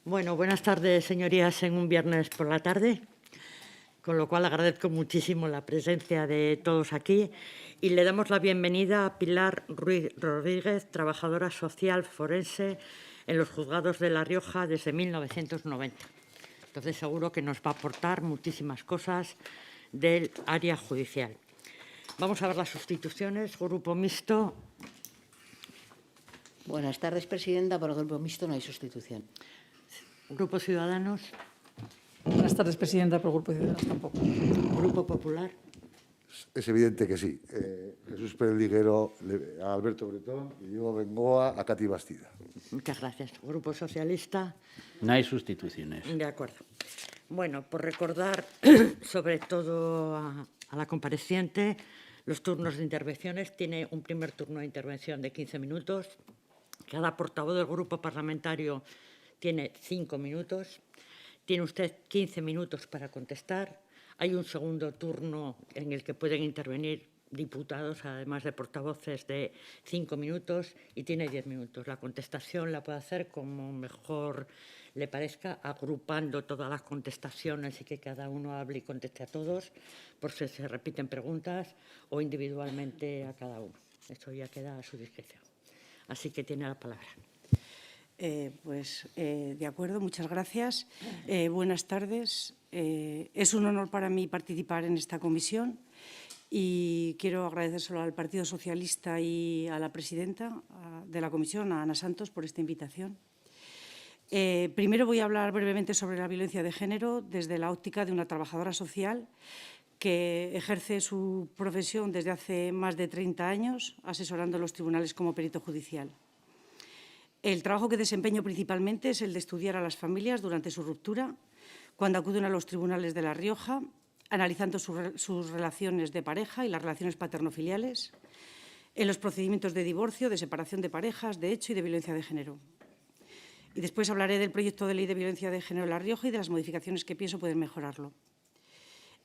Bueno, buenas tardes, señorías, en un viernes por la tarde, con lo cual agradezco muchísimo la presencia de todos aquí y le damos la bienvenida a Pilar Ruiz Rodríguez, trabajadora social forense en los juzgados de La Rioja desde 1990. Entonces, seguro que nos va a aportar muchísimas cosas del área judicial. Vamos a ver las sustituciones. Grupo mixto. Buenas tardes, presidenta. Por el Grupo Mixto no hay sustitución. Grupo Ciudadanos. Buenas tardes, presidenta. Por el Grupo Ciudadanos tampoco. Grupo Popular. Es evidente que sí. Jesús Pérez Liguero, a Alberto Bretón y Diego Bengoa a Katy Bastida. Muchas gracias. Grupo Socialista. No hay sustituciones. De acuerdo. Bueno, por recordar sobre todo a la compareciente, los turnos de intervenciones. Tiene un primer turno de intervención de 15 minutos. Cada portavoz del grupo parlamentario tiene 5 minutos. Tiene usted 15 minutos para contestar. Hay un segundo turno en el que pueden intervenir diputados, además de portavoces, de 5 minutos y tiene 10 minutos. La contestación la puede hacer como mejor le parezca, agrupando todas las contestaciones y que cada uno hable y conteste a todos, por si se repiten preguntas, o individualmente a cada uno. Eso ya queda a su discreción. Así que tiene la palabra. De acuerdo, muchas gracias. Buenas tardes. Es un honor para mí participar en esta comisión y quiero agradecérselo al Partido Socialista y a la presidenta de la comisión, a Ana Santos, por esta invitación. Primero voy a hablar brevemente sobre la violencia de género desde la óptica de una trabajadora social que ejerce su profesión desde hace más de 30 años, asesorando a los tribunales como perito judicial. El trabajo que desempeño principalmente es el de estudiar a las familias durante su ruptura, cuando acuden a los tribunales de La Rioja, analizando sus relaciones de pareja y las relaciones paterno-filiales, en los procedimientos de divorcio, de separación de parejas, de hecho y de violencia de género. Y después hablaré del proyecto de ley de violencia de género en La Rioja y de las modificaciones que pienso pueden mejorarlo.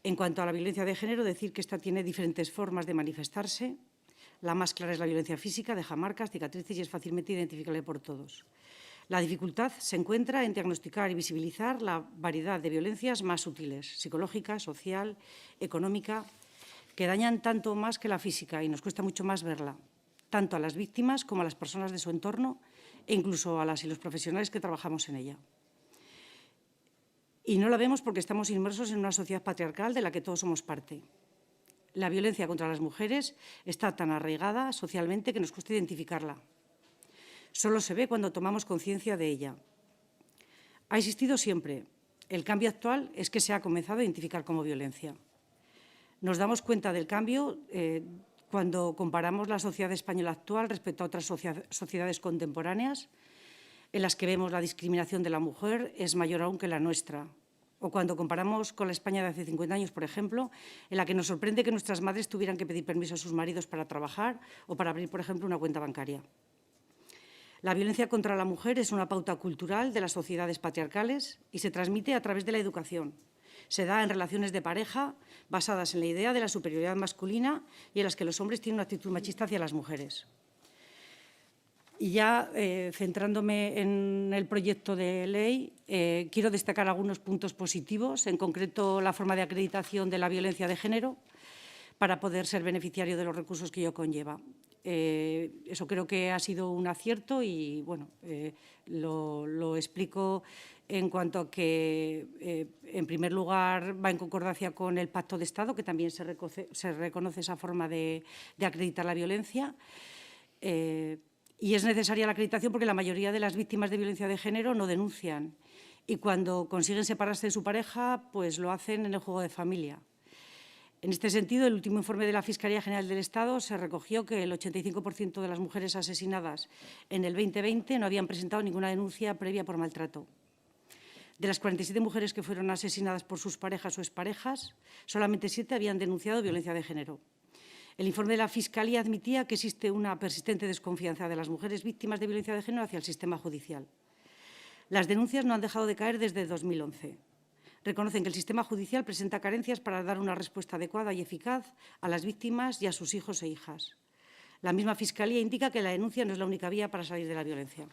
En cuanto a la violencia de género, decir que esta tiene diferentes formas de manifestarse. La más clara es la violencia física, deja marcas, cicatrices y es fácilmente identificable por todos. La dificultad se encuentra en diagnosticar y visibilizar la variedad de violencias más sutiles, psicológica, social, económica, que dañan tanto más que la física y nos cuesta mucho más verla, tanto a las víctimas como a las personas de su entorno e incluso a las y los profesionales que trabajamos en ella. Y no la vemos porque estamos inmersos en una sociedad patriarcal de la que todos somos parte. La violencia contra las mujeres está tan arraigada socialmente que nos cuesta identificarla. Solo se ve cuando tomamos conciencia de ella. Ha existido siempre. El cambio actual es que se ha comenzado a identificar como violencia. Nos damos cuenta del cambio cuando comparamos la sociedad española actual respecto a otras sociedades contemporáneas, en las que vemos la discriminación de la mujer es mayor aún que la nuestra. O cuando comparamos con la España de hace 50 años, por ejemplo, en la que nos sorprende que nuestras madres tuvieran que pedir permiso a sus maridos para trabajar o para abrir, por ejemplo, una cuenta bancaria. La violencia contra la mujer es una pauta cultural de las sociedades patriarcales y se transmite a través de la educación. Se da en relaciones de pareja basadas en la idea de la superioridad masculina y en las que los hombres tienen una actitud machista hacia las mujeres. Y ya centrándome en el proyecto de ley, quiero destacar algunos puntos positivos, en concreto la forma de acreditación de la violencia de género para poder ser beneficiario de los recursos que ello conlleva. Eso creo que ha sido un acierto y bueno, lo explico en cuanto a que, en primer lugar, va en concordancia con el Pacto de Estado, que también se reconoce esa forma de acreditar la violencia. Y es necesaria la acreditación porque la mayoría de las víctimas de violencia de género no denuncian y cuando consiguen separarse de su pareja, pues lo hacen en el juego de familia. En este sentido, el último informe de la Fiscalía General del Estado se recogió que el 85% de las mujeres asesinadas en el 2020 no habían presentado ninguna denuncia previa por maltrato. De las 47 mujeres que fueron asesinadas por sus parejas o exparejas, solamente 7 habían denunciado violencia de género. El informe de la Fiscalía admitía que existe una persistente desconfianza de las mujeres víctimas de violencia de género hacia el sistema judicial. Las denuncias no han dejado de caer desde 2011. Reconocen que el sistema judicial presenta carencias para dar una respuesta adecuada y eficaz a las víctimas y a sus hijos e hijas. La misma Fiscalía indica que la denuncia no es la única vía para salir de la violencia.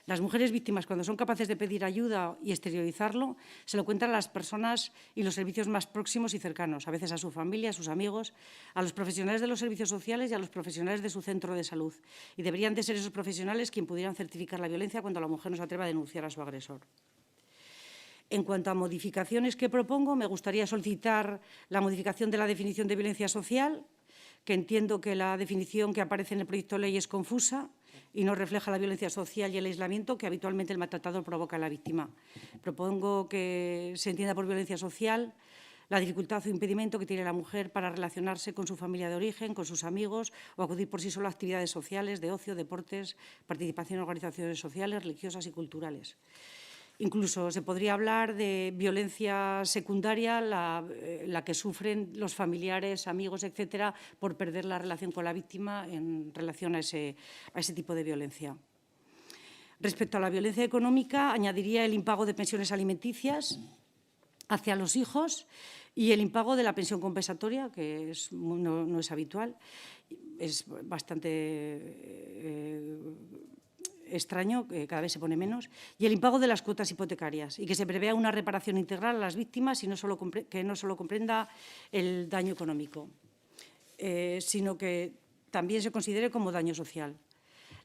Las mujeres víctimas, cuando son capaces de pedir ayuda y exteriorizarlo, se lo cuentan a las personas y los servicios más próximos y cercanos, a veces a su familia, a sus amigos, a los profesionales de los servicios sociales y a los profesionales de su centro de salud. Y deberían de ser esos profesionales quienes pudieran certificar la violencia cuando la mujer no se atreva a denunciar a su agresor. En cuanto a modificaciones que propongo, me gustaría solicitar la modificación de la definición de violencia social, que entiendo que la definición que aparece en el proyecto de ley es confusa y no refleja la violencia social y el aislamiento que habitualmente el maltratador provoca a la víctima. Propongo que se entienda por violencia social la dificultad o impedimento que tiene la mujer para relacionarse con su familia de origen, con sus amigos o acudir por sí sola a actividades sociales, de ocio, deportes, participación en organizaciones sociales, religiosas y culturales. Incluso se podría hablar de violencia secundaria, la que sufren los familiares, amigos, etcétera, por perder la relación con la víctima en relación a ese tipo de violencia. Respecto a la violencia económica, añadiría el impago de pensiones alimenticias hacia los hijos y el impago de la pensión compensatoria, que no es habitual, es bastante extraño, que cada vez se pone menos, y el impago de las cuotas hipotecarias, y que se prevea una reparación integral a las víctimas y que no solo comprenda el daño económico, sino que también se considere como daño social.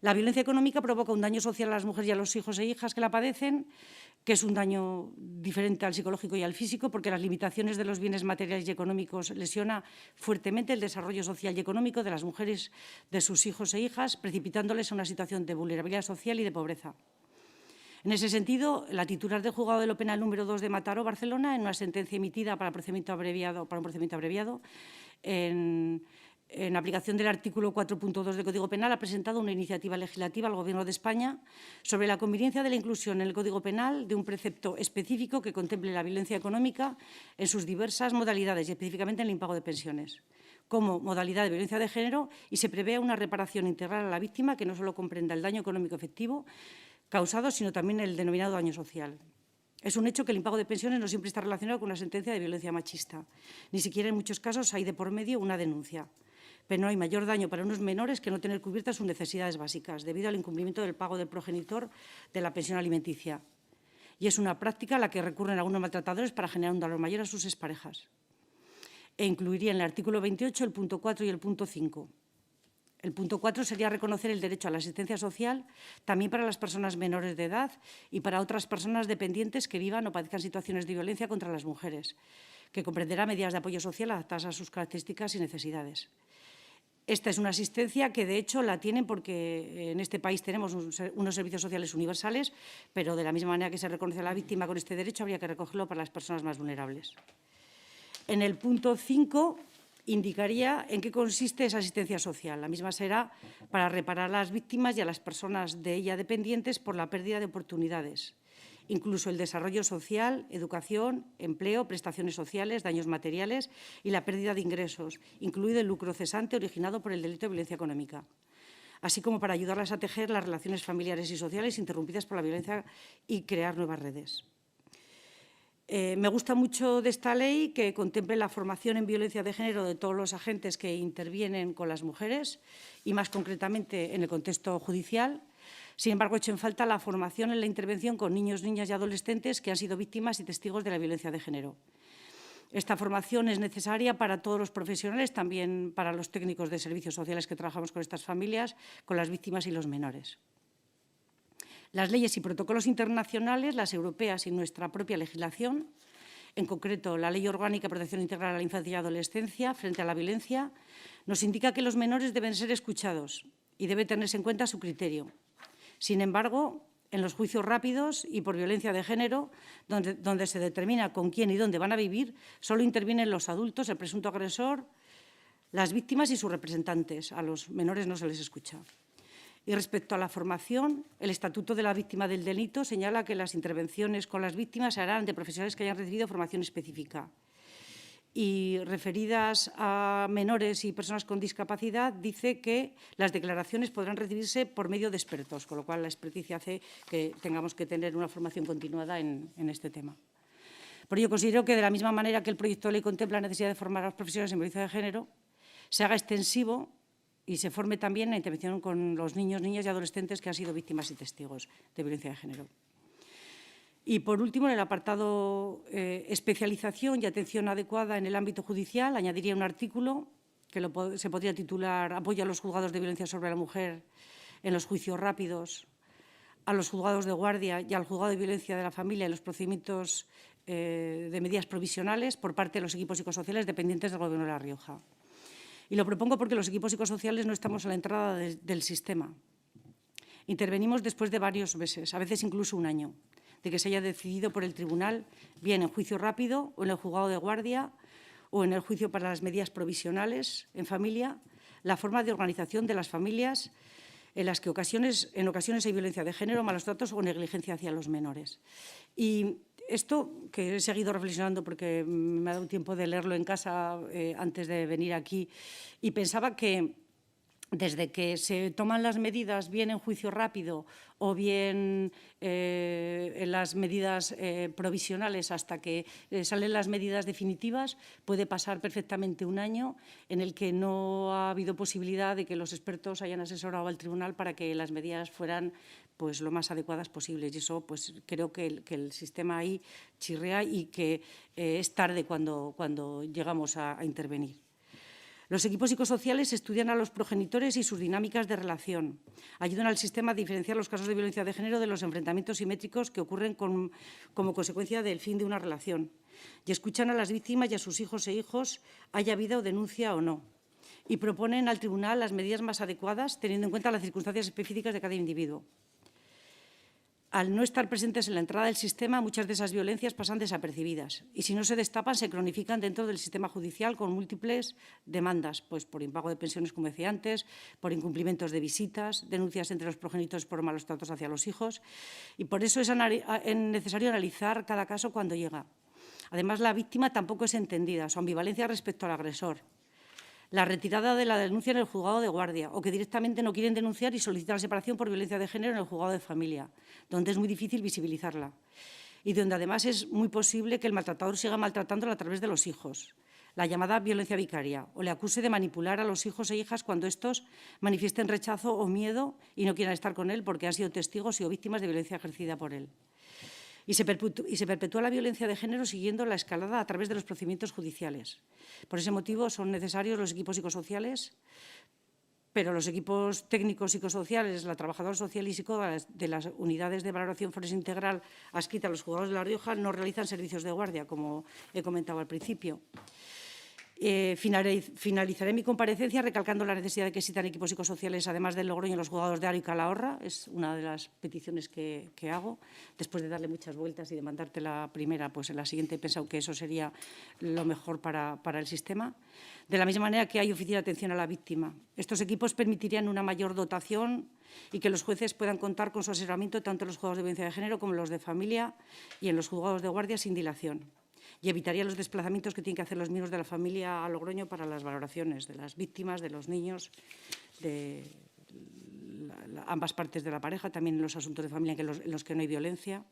La violencia económica provoca un daño social a las mujeres y a los hijos e hijas que la padecen, que es un daño diferente al psicológico y al físico, porque las limitaciones de los bienes materiales y económicos lesiona fuertemente el desarrollo social y económico de las mujeres, de sus hijos e hijas, precipitándoles a una situación de vulnerabilidad social y de pobreza. En ese sentido, la titular del Juzgado de lo Penal número 2 de Mataró, Barcelona, en una sentencia emitida para un procedimiento abreviado, en aplicación del artículo 4.2 del Código Penal, ha presentado una iniciativa legislativa al Gobierno de España sobre la conveniencia de la inclusión en el Código Penal de un precepto específico que contemple la violencia económica en sus diversas modalidades y específicamente en el impago de pensiones, como modalidad de violencia de género, y se prevea una reparación integral a la víctima que no solo comprenda el daño económico efectivo causado, sino también el denominado daño social. Es un hecho que el impago de pensiones no siempre está relacionado con una sentencia de violencia machista. Ni siquiera en muchos casos hay de por medio una denuncia. Pero no hay mayor daño para unos menores que no tener cubiertas sus necesidades básicas debido al incumplimiento del pago del progenitor de la pensión alimenticia. Y es una práctica a la que recurren algunos maltratadores para generar un dolor mayor a sus exparejas. E incluiría en el artículo 28 el punto 4 y el punto 5. El punto 4 sería reconocer el derecho a la asistencia social también para las personas menores de edad y para otras personas dependientes que vivan o padezcan situaciones de violencia contra las mujeres, que comprenderá medidas de apoyo social adaptadas a sus características y necesidades. Esta es una asistencia que, de hecho, la tienen porque en este país tenemos unos servicios sociales universales, pero de la misma manera que se reconoce a la víctima con este derecho, habría que recogerlo para las personas más vulnerables. En el punto 5 indicaría en qué consiste esa asistencia social. La misma será para reparar a las víctimas y a las personas de ella dependientes por la pérdida de oportunidades, incluso el desarrollo social, educación, empleo, prestaciones sociales, daños materiales y la pérdida de ingresos, incluido el lucro cesante originado por el delito de violencia económica, así como para ayudarlas a tejer las relaciones familiares y sociales interrumpidas por la violencia y crear nuevas redes. Me gusta mucho de esta ley que contemple la formación en violencia de género de todos los agentes que intervienen con las mujeres y, más concretamente, en el contexto judicial. Sin embargo, echo en falta la formación en la intervención con niños, niñas y adolescentes que han sido víctimas y testigos de la violencia de género. Esta formación es necesaria para todos los profesionales, también para los técnicos de servicios sociales que trabajamos con estas familias, con las víctimas y los menores. Las leyes y protocolos internacionales, las europeas y nuestra propia legislación, en concreto la Ley Orgánica de Protección Integral a la Infancia y Adolescencia frente a la violencia, nos indica que los menores deben ser escuchados y debe tenerse en cuenta su criterio. Sin embargo, en los juicios rápidos y por violencia de género, donde se determina con quién y dónde van a vivir, solo intervienen los adultos, el presunto agresor, las víctimas y sus representantes. A los menores no se les escucha. Y respecto a la formación, el Estatuto de la Víctima del Delito señala que las intervenciones con las víctimas se harán de profesionales que hayan recibido formación específica. Y referidas a menores y personas con discapacidad, dice que las declaraciones podrán recibirse por medio de expertos, con lo cual la experticia hace que tengamos que tener una formación continuada en este tema. Por ello, considero que de la misma manera que el proyecto de ley contempla la necesidad de formar a los profesionales en violencia de género, se haga extensivo y se forme también la intervención con los niños, niñas y adolescentes que han sido víctimas y testigos de violencia de género. Y, por último, en el apartado especialización y atención adecuada en el ámbito judicial, añadiría un artículo que se podría titular «Apoyo a los juzgados de violencia sobre la mujer en los juicios rápidos, a los juzgados de guardia y al juzgado de violencia de la familia en los procedimientos de medidas provisionales por parte de los equipos psicosociales dependientes del Gobierno de La Rioja». Y lo propongo porque los equipos psicosociales no estamos a la entrada del sistema. Intervenimos después de varios meses, a veces incluso un año, de que se haya decidido por el tribunal, bien en juicio rápido o en el juzgado de guardia o en el juicio para las medidas provisionales en familia, la forma de organización de las familias en las que en ocasiones hay violencia de género, malos tratos o negligencia hacia los menores. Y esto, que he seguido reflexionando porque me ha dado tiempo de leerlo en casa antes de venir aquí, y pensaba que desde que se toman las medidas bien en juicio rápido o bien en las medidas provisionales hasta que salen las medidas definitivas, puede pasar perfectamente un año en el que no ha habido posibilidad de que los expertos hayan asesorado al tribunal para que las medidas fueran pues, lo más adecuadas posibles. Y eso pues, creo que el sistema ahí chirrea y que es tarde cuando llegamos a intervenir. Los equipos psicosociales estudian a los progenitores y sus dinámicas de relación. Ayudan al sistema a diferenciar los casos de violencia de género de los enfrentamientos simétricos que ocurren como consecuencia del fin de una relación. Y escuchan a las víctimas y a sus hijos e hijos, haya habido denuncia o no. Y proponen al tribunal las medidas más adecuadas, teniendo en cuenta las circunstancias específicas de cada individuo. Al no estar presentes en la entrada del sistema, muchas de esas violencias pasan desapercibidas y, si no se destapan, se cronifican dentro del sistema judicial con múltiples demandas, pues por impago de pensiones, como decía antes, por incumplimientos de visitas, denuncias entre los progenitores por malos tratos hacia los hijos, y por eso es necesario analizar cada caso cuando llega. Además, la víctima tampoco es entendida, su ambivalencia respecto al agresor, la retirada de la denuncia en el juzgado de guardia o que directamente no quieren denunciar y solicitan la separación por violencia de género en el juzgado de familia, donde es muy difícil visibilizarla y donde además es muy posible que el maltratador siga maltratándola a través de los hijos, la llamada violencia vicaria, o le acuse de manipular a los hijos e hijas cuando estos manifiesten rechazo o miedo y no quieran estar con él porque han sido testigos o víctimas de violencia ejercida por él. Y se perpetúa la violencia de género siguiendo la escalada a través de los procedimientos judiciales. Por ese motivo son necesarios los equipos psicosociales, pero los equipos técnicos psicosociales, la trabajadora social y psicóloga de las unidades de valoración forense integral adscritas a los juzgados de La Rioja no realizan servicios de guardia, como he comentado al principio. Finalizaré mi comparecencia recalcando la necesidad de que existan equipos psicosociales, además del Logroño, en los juzgados de Haro y Calahorra. Es una de las peticiones que hago. Después de darle muchas vueltas y de mandarte la primera, pues en la siguiente he pensado que eso sería lo mejor para el sistema. De la misma manera que hay oficina de atención a la víctima. Estos equipos permitirían una mayor dotación y que los jueces puedan contar con su asesoramiento tanto en los juzgados de violencia de género como en los de familia y en los juzgados de guardia sin dilación. Y evitaría los desplazamientos que tienen que hacer los miembros de la familia a Logroño para las valoraciones de las víctimas, de los niños, de ambas partes de la pareja, también en los asuntos de familia en los que no hay violencia.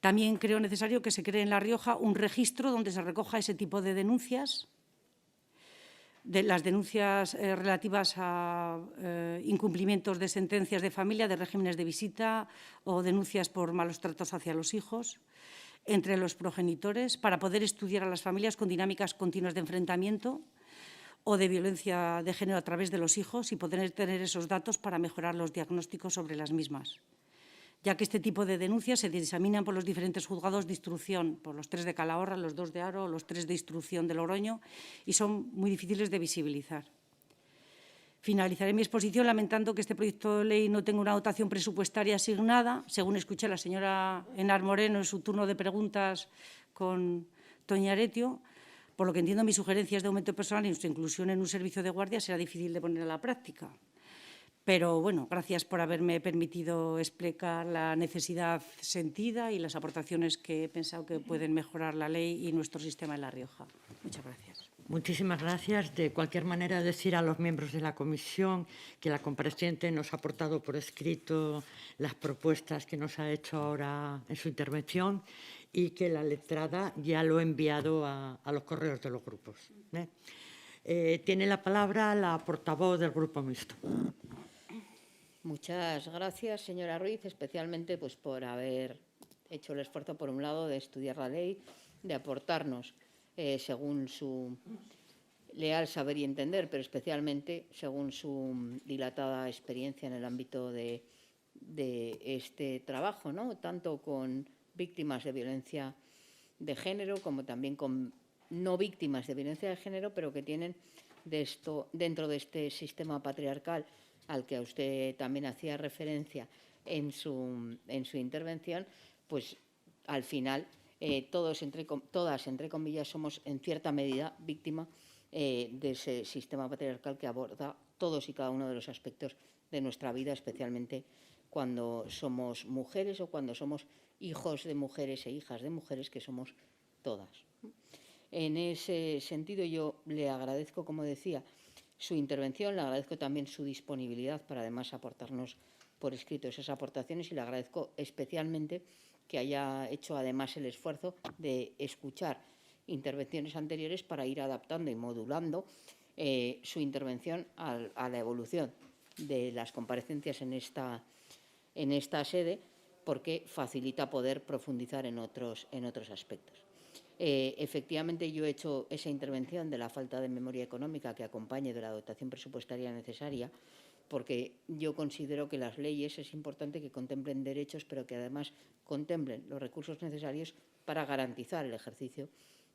También creo necesario que se cree en La Rioja un registro donde se recoja ese tipo de denuncias, de las denuncias relativas a incumplimientos de sentencias de familia, de regímenes de visita o denuncias por malos tratos hacia los hijos entre los progenitores, para poder estudiar a las familias con dinámicas continuas de enfrentamiento o de violencia de género a través de los hijos y poder tener esos datos para mejorar los diagnósticos sobre las mismas, ya que este tipo de denuncias se examinan por los diferentes juzgados de instrucción, por los 3 de Calahorra, los 2 de Haro, los 3 de instrucción de Logroño, y son muy difíciles de visibilizar. Finalizaré mi exposición lamentando que este proyecto de ley no tenga una dotación presupuestaria asignada, según escuché a la señora Enar Moreno en su turno de preguntas con Toña Aretio. Por lo que entiendo, mis sugerencias de aumento personal y su inclusión en un servicio de guardia será difícil de poner a la práctica. Pero, bueno, gracias por haberme permitido explicar la necesidad sentida y las aportaciones que he pensado que pueden mejorar la ley y nuestro sistema en La Rioja. Muchas gracias. Muchísimas gracias. De cualquier manera, decir a los miembros de la comisión que la compareciente nos ha aportado por escrito las propuestas que nos ha hecho ahora en su intervención y que la letrada ya lo ha enviado a los correos de los grupos. Tiene la palabra la portavoz del Grupo Mixto. Muchas gracias, señora Ruiz, especialmente pues, por haber hecho el esfuerzo, por un lado, de estudiar la ley, de aportarnos, según su leal saber y entender, pero especialmente según su dilatada experiencia en el ámbito de este trabajo, ¿no? Tanto con víctimas de violencia de género como también con no víctimas de violencia de género, pero que tienen dentro de este sistema patriarcal al que usted también hacía referencia en su intervención, pues al final todas, entre comillas, somos en cierta medida víctima de ese sistema patriarcal que aborda todos y cada uno de los aspectos de nuestra vida, especialmente cuando somos mujeres o cuando somos hijos de mujeres e hijas de mujeres, que somos todas. En ese sentido, yo le agradezco, como decía, su intervención, le agradezco también su disponibilidad para además aportarnos por escrito esas aportaciones y le agradezco especialmente que haya hecho además el esfuerzo de escuchar intervenciones anteriores para ir adaptando y modulando su intervención a la evolución de las comparecencias en esta sede, porque facilita poder profundizar en otros aspectos. Efectivamente, yo he hecho esa intervención de la falta de memoria económica que acompañe de la dotación presupuestaria necesaria, porque yo considero que las leyes es importante que contemplen derechos, pero que además contemplen los recursos necesarios para garantizar el ejercicio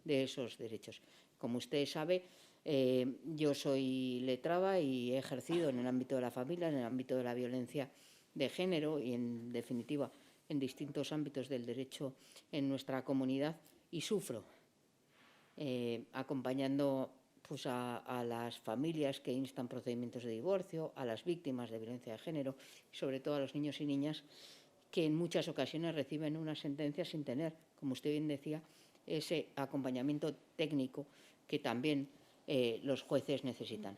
de esos derechos. Como usted sabe, yo soy letrada y he ejercido en el ámbito de la familia, en el ámbito de la violencia de género y, en definitiva, en distintos ámbitos del derecho en nuestra comunidad, y sufro acompañando pues, a las familias que instan procedimientos de divorcio, a las víctimas de violencia de género y sobre todo a los niños y niñas que en muchas ocasiones reciben una sentencia sin tener, como usted bien decía, ese acompañamiento técnico que también los jueces necesitan.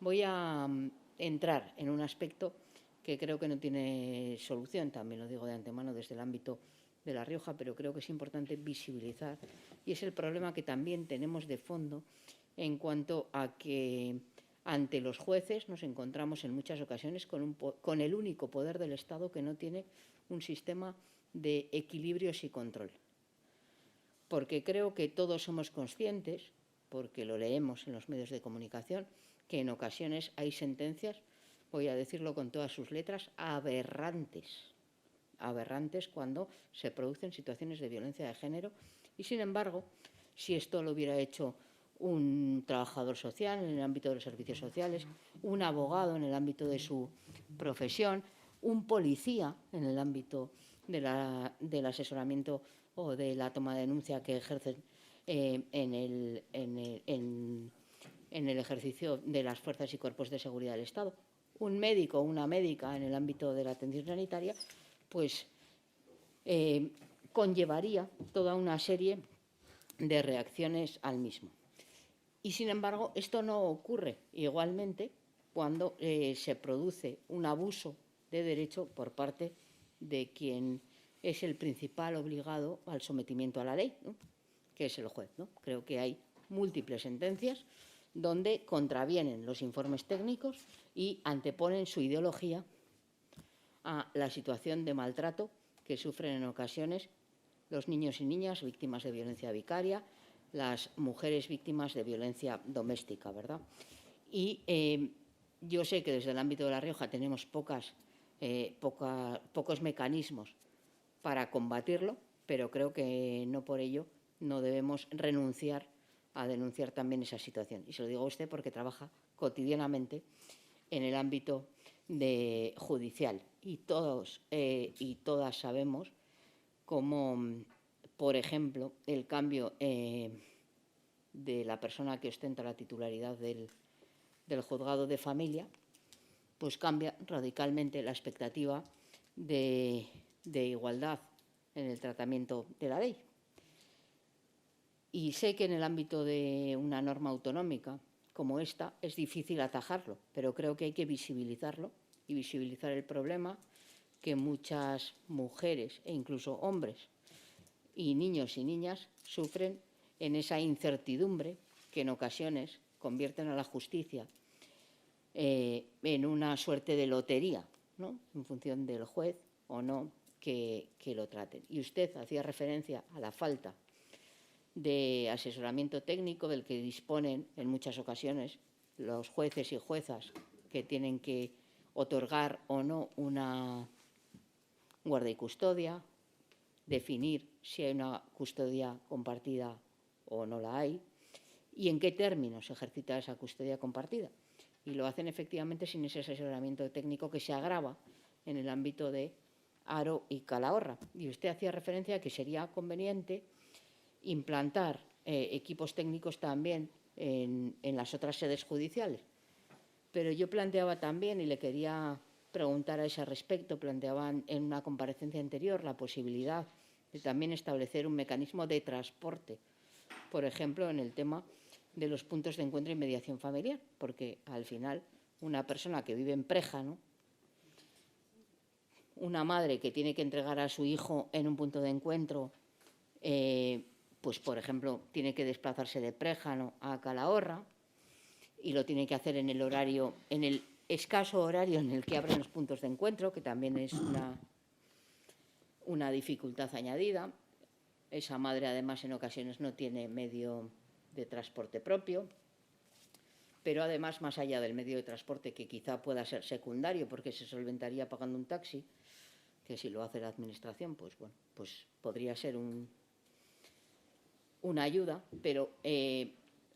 Voy a entrar en un aspecto que creo que no tiene solución, también lo digo de antemano desde el ámbito de La Rioja, pero creo que es importante visibilizar, y es el problema que también tenemos de fondo en cuanto a que ante los jueces nos encontramos en muchas ocasiones con el único poder del Estado que no tiene un sistema de equilibrios y control. Porque creo que todos somos conscientes, porque lo leemos en los medios de comunicación, que en ocasiones hay sentencias, voy a decirlo con todas sus letras, aberrantes cuando se producen situaciones de violencia de género. Y, sin embargo, si esto lo hubiera hecho un trabajador social en el ámbito de los servicios sociales, un abogado en el ámbito de su profesión, un policía en el ámbito del asesoramiento o de la toma de denuncia que ejercen en el ejercicio de las fuerzas y cuerpos de seguridad del Estado, un médico o una médica en el ámbito de la atención sanitaria, pues conllevaría toda una serie de reacciones al mismo. Y, sin embargo, esto no ocurre igualmente cuando se produce un abuso de derecho por parte de quien es el principal obligado al sometimiento a la ley, ¿no?, que es el juez, ¿no? Creo que hay múltiples sentencias donde contravienen los informes técnicos y anteponen su ideología a la situación de maltrato que sufren en ocasiones los niños y niñas víctimas de violencia vicaria, las mujeres víctimas de violencia doméstica, ¿verdad? Y yo sé que desde el ámbito de La Rioja tenemos pocos mecanismos para combatirlo, pero creo que no por ello no debemos renunciar a denunciar también esa situación. Y se lo digo a usted porque trabaja cotidianamente en el ámbito judicial. Y todos y todas sabemos cómo, por ejemplo, el cambio de la persona que ostenta la titularidad del juzgado de familia, pues cambia radicalmente la expectativa de igualdad en el tratamiento de la ley. Y sé que en el ámbito de una norma autonómica como esta es difícil atajarlo, pero creo que hay que visibilizarlo y visibilizar el problema que muchas mujeres e incluso hombres y niños y niñas sufren en esa incertidumbre que en ocasiones convierten a la justicia en una suerte de lotería, ¿no?, en función del juez o no que lo traten. Y usted hacía referencia a la falta de asesoramiento técnico del que disponen en muchas ocasiones los jueces y juezas que tienen que otorgar o no una guarda y custodia, definir si hay una custodia compartida o no la hay y en qué términos se ejercita esa custodia compartida. Y lo hacen efectivamente sin ese asesoramiento técnico que se agrava en el ámbito de Haro y Calahorra. Y usted hacía referencia a que sería conveniente implantar equipos técnicos también en las otras sedes judiciales. Pero yo planteaba también, y le quería preguntar a ese respecto, planteaban en una comparecencia anterior la posibilidad de también establecer un mecanismo de transporte, por ejemplo, en el tema de los puntos de encuentro y mediación familiar, porque al final una persona que vive en Préjano, una madre que tiene que entregar a su hijo en un punto de encuentro, pues por ejemplo tiene que desplazarse de Préjano a Calahorra y lo tiene que hacer en el horario, en el escaso horario en el que abren los puntos de encuentro, que también es una dificultad añadida. Esa madre además en ocasiones no tiene medio de transporte propio, pero además, más allá del medio de transporte, que quizá pueda ser secundario porque se solventaría pagando un taxi, que si lo hace la administración, pues bueno, pues podría ser una ayuda, pero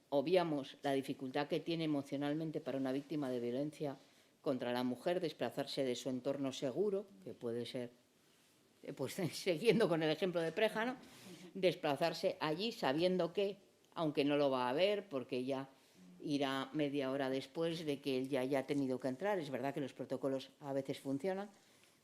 obviamos la dificultad que tiene emocionalmente para una víctima de violencia contra la mujer desplazarse de su entorno seguro, que puede ser, pues siguiendo con el ejemplo de Préjano, desplazarse allí sabiendo que, aunque no lo va a ver porque ya irá media hora después de que él ya haya tenido que entrar, es verdad que los protocolos a veces funcionan,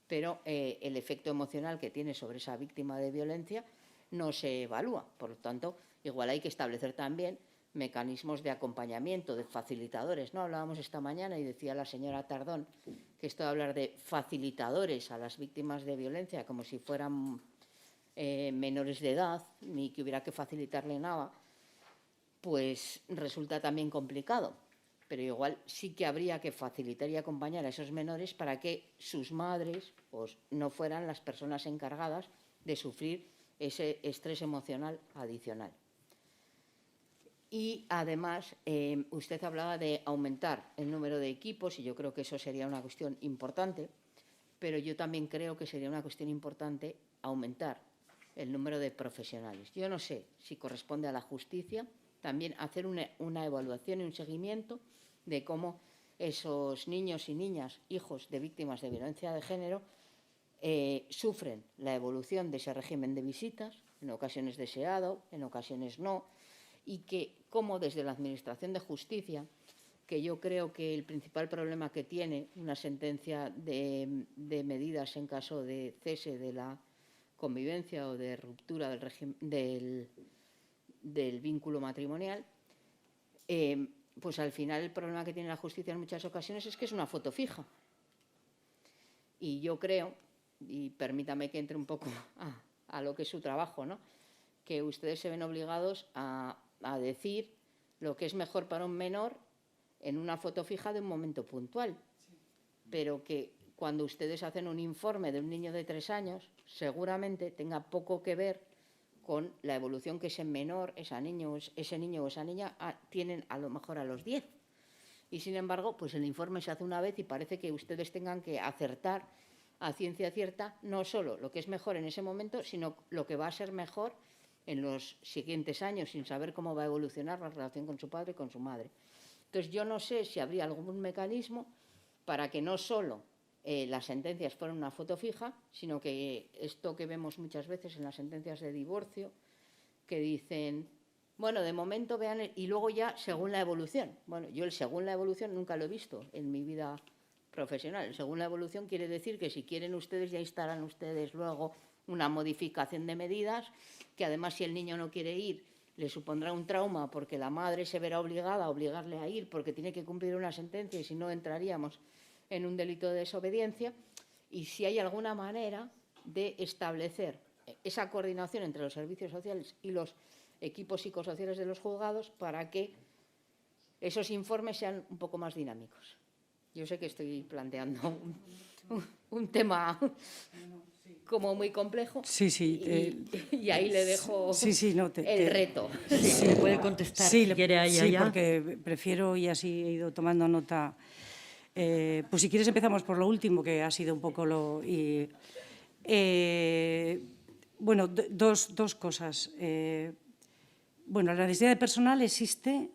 pero el efecto emocional que tiene sobre esa víctima de violencia no se evalúa. Por lo tanto, igual hay que establecer también mecanismos de acompañamiento, de facilitadores, ¿no? Hablábamos esta mañana y decía la señora Tardón que esto de hablar de facilitadores a las víctimas de violencia como si fueran menores de edad, ni que hubiera que facilitarle nada, pues resulta también complicado. Pero igual sí que habría que facilitar y acompañar a esos menores para que sus madres pues, no fueran las personas encargadas de sufrir ese estrés emocional adicional. Y además, usted hablaba de aumentar el número de equipos y yo creo que eso sería una cuestión importante, pero yo también creo que sería una cuestión importante aumentar el número de profesionales. Yo no sé si corresponde a la justicia también hacer una evaluación y un seguimiento de cómo esos niños y niñas, hijos de víctimas de violencia de género, sufren la evolución de ese régimen de visitas, en ocasiones deseado, en ocasiones no, y que cómo desde la Administración de Justicia, que yo creo que el principal problema que tiene una sentencia de medidas en caso de cese de la convivencia o de ruptura del vínculo matrimonial, pues al final el problema que tiene la justicia en muchas ocasiones es que es una foto fija. Y yo creo, y permítame que entre un poco a lo que es su trabajo, ¿no?, que ustedes se ven obligados a decir lo que es mejor para un menor en una foto fija de un momento puntual, pero que cuando ustedes hacen un informe de un niño de 3 años, seguramente tenga poco que ver con la evolución que ese menor, ese niño o esa niña tienen a lo mejor a los 10. Y sin embargo, pues el informe se hace una vez y parece que ustedes tengan que acertar a ciencia cierta no solo lo que es mejor en ese momento, sino lo que va a ser mejor en los siguientes años, sin saber cómo va a evolucionar la relación con su padre y con su madre. Entonces, yo no sé si habría algún mecanismo para que no solo las sentencias fueran una foto fija, sino que esto que vemos muchas veces en las sentencias de divorcio, que dicen, bueno, de momento vean, y luego ya según la evolución. Bueno, yo el según la evolución nunca lo he visto en mi vida profesional. El según la evolución quiere decir que si quieren ustedes ya instalan ustedes luego una modificación de medidas, que además si el niño no quiere ir le supondrá un trauma porque la madre se verá obligada a obligarle a ir porque tiene que cumplir una sentencia y si no entraríamos en un delito de desobediencia, y si hay alguna manera de establecer esa coordinación entre los servicios sociales y los equipos psicosociales de los juzgados para que esos informes sean un poco más dinámicos. Yo sé que estoy planteando un tema como muy complejo. Sí, sí. Y ahí le dejo el reto. Sí, le puede contestar si quiere ahí sí, allá. porque prefiero, y así he ido tomando nota. Pues si quieres empezamos por lo último, que ha sido un poco lo... bueno, dos cosas. Bueno, la necesidad de personal existe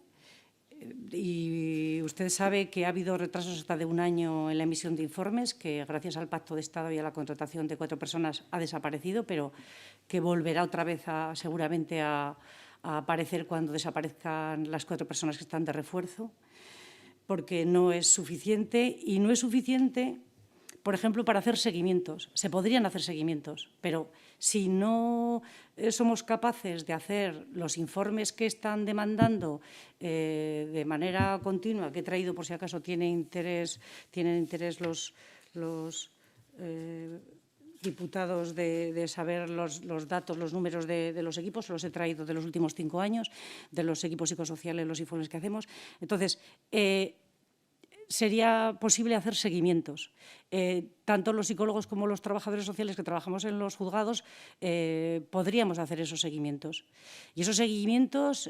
y usted sabe que ha habido retrasos hasta de 1 año en la emisión de informes, que gracias al Pacto de Estado y a la contratación de 4 personas ha desaparecido, pero que volverá otra vez seguramente a aparecer cuando desaparezcan las 4 personas que están de refuerzo, porque no es suficiente, y no es suficiente, por ejemplo, para hacer seguimientos. Se podrían hacer seguimientos, pero si no somos capaces de hacer los informes que están demandando de manera continua, que he traído por si acaso tienen interés los diputados de saber los datos, los números de los equipos, los he traído de los últimos 5 años, de los equipos psicosociales, los informes que hacemos. Entonces, sería posible hacer seguimientos. Tanto los psicólogos como los trabajadores sociales que trabajamos en los juzgados podríamos hacer esos seguimientos. Y esos seguimientos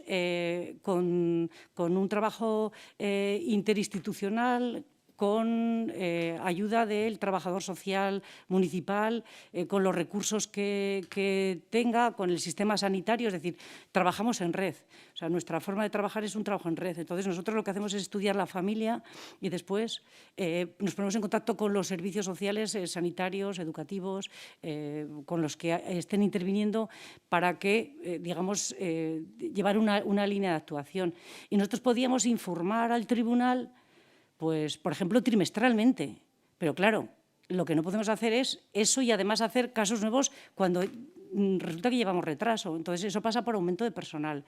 con un trabajo interinstitucional, con ayuda del trabajador social municipal, con los recursos que tenga, con el sistema sanitario, es decir, trabajamos en red. O sea, nuestra forma de trabajar es un trabajo en red. Entonces, nosotros lo que hacemos es estudiar la familia y después nos ponemos en contacto con los servicios sociales, sanitarios, educativos, con los que estén interviniendo para que, digamos, llevar una línea de actuación. Y nosotros podíamos informar al tribunal, pues, por ejemplo, trimestralmente. Pero, claro, lo que no podemos hacer es eso y, además, hacer casos nuevos cuando resulta que llevamos retraso. Entonces, eso pasa por aumento de personal.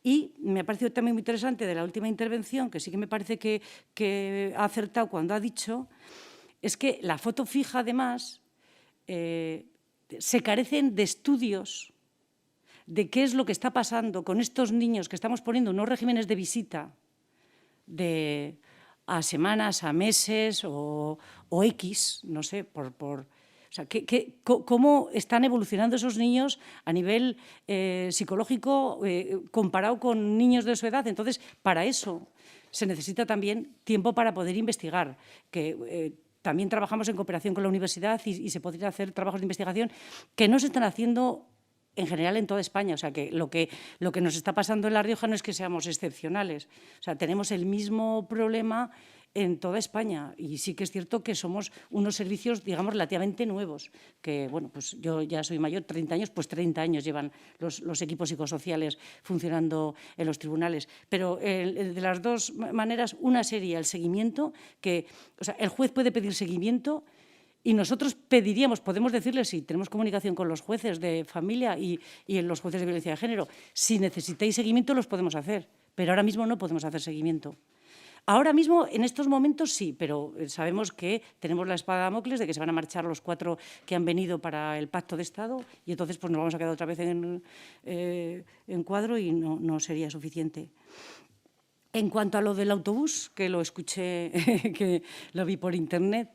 Y me ha parecido también muy interesante de la última intervención, que sí que me parece que ha acertado cuando ha dicho, es que la foto fija, además, se carecen de estudios de qué es lo que está pasando con estos niños que estamos poniendo unos regímenes de visita a semanas, a meses o X, no sé, o sea, cómo están evolucionando esos niños a nivel psicológico comparado con niños de su edad. Entonces, para eso se necesita también tiempo para poder investigar, que también trabajamos en cooperación con la universidad y se podrían hacer trabajos de investigación que no se están haciendo en general en toda España. O sea, que lo que nos está pasando en La Rioja no es que seamos excepcionales. O sea, tenemos el mismo problema en toda España, y sí que es cierto que somos unos servicios, digamos, relativamente nuevos, que, bueno, pues yo ya soy mayor, 30 años, pues 30 años llevan los equipos psicosociales funcionando en los tribunales. Pero de las dos maneras, una sería el seguimiento, que, o sea, el juez puede pedir seguimiento y nosotros pediríamos, podemos decirles, si tenemos comunicación con los jueces de familia y en los jueces de violencia de género, si necesitáis seguimiento los podemos hacer, pero ahora mismo no podemos hacer seguimiento. Ahora mismo, en estos momentos, sí, pero sabemos que tenemos la espada de Damocles de que se van a marchar los 4 que han venido para el Pacto de Estado y entonces pues nos vamos a quedar otra vez en cuadro y no sería suficiente. En cuanto a lo del autobús, que lo escuché, que lo vi por internet,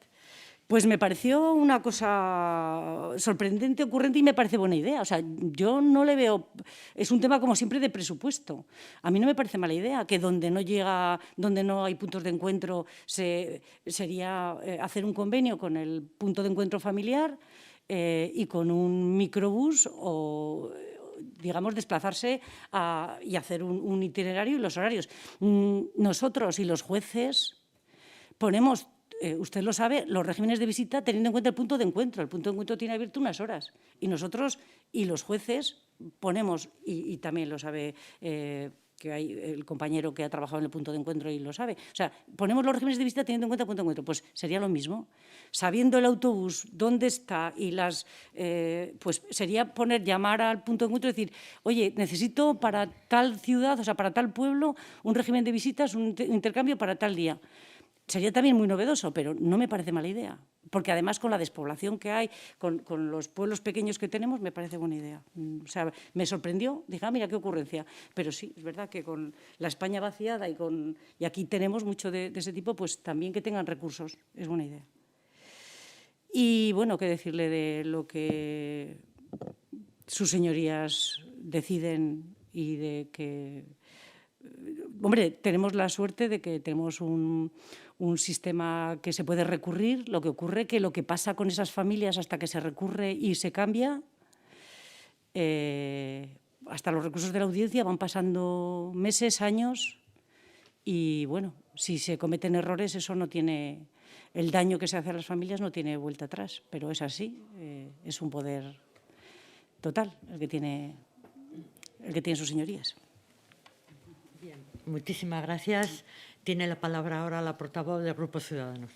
pues me pareció una cosa sorprendente, ocurrente y me parece buena idea. O sea, yo no le veo... Es un tema, como siempre, de presupuesto. A mí no me parece mala idea que donde no hay puntos de encuentro sería hacer un convenio con el punto de encuentro familiar y con un microbús o, digamos, desplazarse y hacer un itinerario y los horarios. Nosotros y los jueces ponemos... usted lo sabe, los regímenes de visita teniendo en cuenta el punto de encuentro. El punto de encuentro tiene abierto unas horas. Y nosotros y los jueces ponemos, y también lo sabe que hay el compañero que ha trabajado en el punto de encuentro y lo sabe. O sea, ponemos los regímenes de visita teniendo en cuenta el punto de encuentro. Pues sería lo mismo. Sabiendo el autobús dónde está y pues sería llamar al punto de encuentro y decir, oye, necesito para tal ciudad, o sea, para tal pueblo, un régimen de visitas, un intercambio para tal día. Sería también muy novedoso, pero no me parece mala idea. Porque además con la despoblación que hay, con los pueblos pequeños que tenemos, me parece buena idea. O sea, me sorprendió, dije, mira qué ocurrencia. Pero sí, es verdad que con la España vaciada y aquí tenemos mucho de ese tipo, pues también que tengan recursos, es buena idea. Y bueno, qué decirle de lo que sus señorías deciden y de que... Hombre, tenemos la suerte de que tenemos un sistema que se puede recurrir. Lo que ocurre que lo que pasa con esas familias hasta que se recurre y se cambia, hasta los recursos de la audiencia van pasando meses, años y, bueno, si se cometen errores, eso no tiene... El daño que se hace a las familias no tiene vuelta atrás, pero es así, es un poder total el que tienen sus señorías. Bien, muchísimas gracias. Tiene la palabra ahora la portavoz del Grupo Ciudadanos.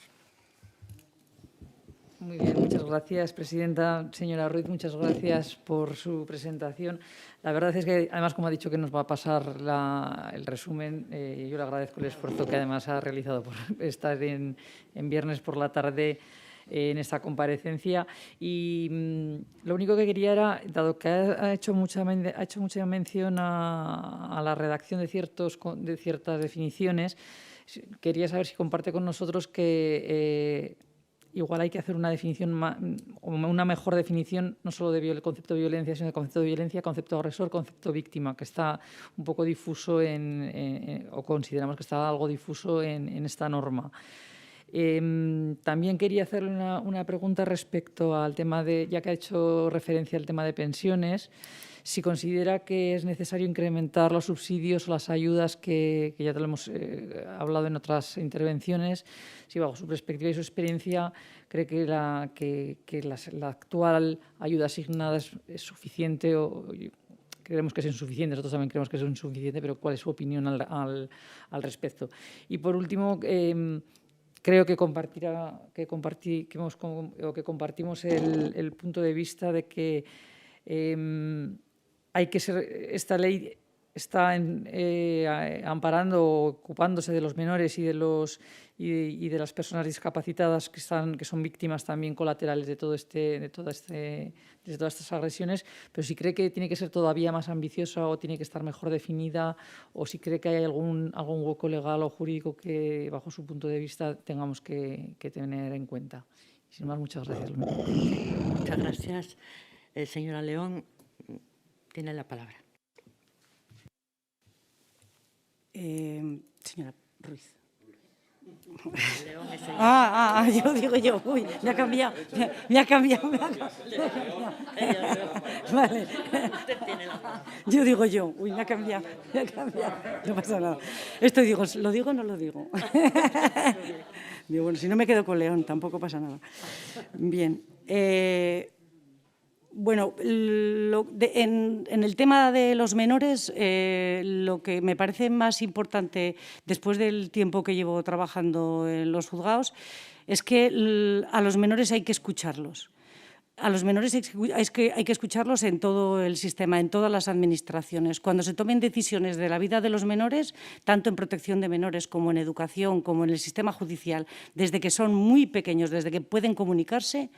Muy bien, muchas gracias, presidenta. Señora Ruiz, muchas gracias por su presentación. La verdad es que, además, como ha dicho que nos va a pasar el resumen, yo le agradezco el esfuerzo que además ha realizado por estar en viernes por la tarde en esta comparecencia. Y lo único que quería era, dado que ha hecho mucha mención a la redacción de ciertas definiciones, quería saber si comparte con nosotros que igual hay que hacer una definición, una mejor definición, no solo del concepto de violencia, sino del concepto de violencia, concepto agresor, concepto víctima, que está un poco difuso o consideramos que está algo difuso en esta norma. También quería hacerle una pregunta respecto al tema ya que ha hecho referencia al tema de pensiones, si considera que es necesario incrementar los subsidios o las ayudas que ya te lo hemos hablado en otras intervenciones, si bajo su perspectiva y su experiencia cree que la actual ayuda asignada es suficiente o creemos que es insuficiente, nosotros también creemos que es insuficiente, pero ¿cuál es su opinión al respecto? Y por último, creo que compartimos el punto de vista de que esta ley está amparando o ocupándose de los menores y de las personas discapacitadas que son víctimas también colaterales de todas estas agresiones, pero si cree que tiene que ser todavía más ambiciosa o tiene que estar mejor definida, o si cree que hay algún hueco legal o jurídico que, bajo su punto de vista, tengamos que tener en cuenta. Y sin más, muchas gracias. Muchas gracias. Señora León, tiene la palabra. Señora Ruiz. León es Yo digo yo, uy, me ha cambiado. Vale. Usted tiene la palabra. Yo digo yo, uy, me ha cambiado. No pasa nada. Esto digo, ¿lo digo o no lo digo? Digo, bueno, si no me quedo con León, tampoco pasa nada. Bien. Bueno, en el tema de los menores, lo que me parece más importante después del tiempo que llevo trabajando en los juzgados es que a los menores hay que escucharlos. A los menores hay que escucharlos en todo el sistema, en todas las administraciones. Cuando se tomen decisiones de la vida de los menores, tanto en protección de menores como en educación, como en el sistema judicial, desde que son muy pequeños, desde que pueden comunicarse,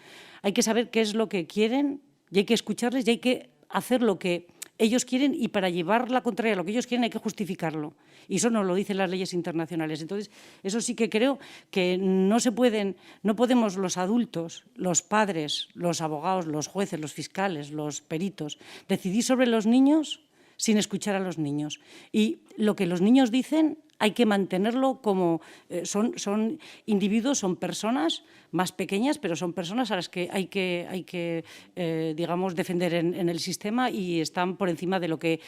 hay que saber qué es lo que quieren y hay que escucharles y hay que hacer lo que ellos quieren, y para llevar la contraria a lo que ellos quieren hay que justificarlo. Y eso nos lo dicen las leyes internacionales. Entonces, eso sí que creo que no podemos los adultos, los padres, los abogados, los jueces, los fiscales, los peritos, decidir sobre los niños sin escuchar a los niños. Y lo que los niños dicen hay que mantenerlo como son individuos, son personas más pequeñas, pero son personas a las que hay que digamos, defender en el sistema, y están por encima de lo que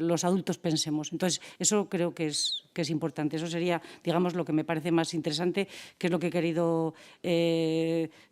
los adultos pensemos. Entonces, eso creo que es importante. Eso sería, digamos, lo que me parece más interesante, que es lo que he querido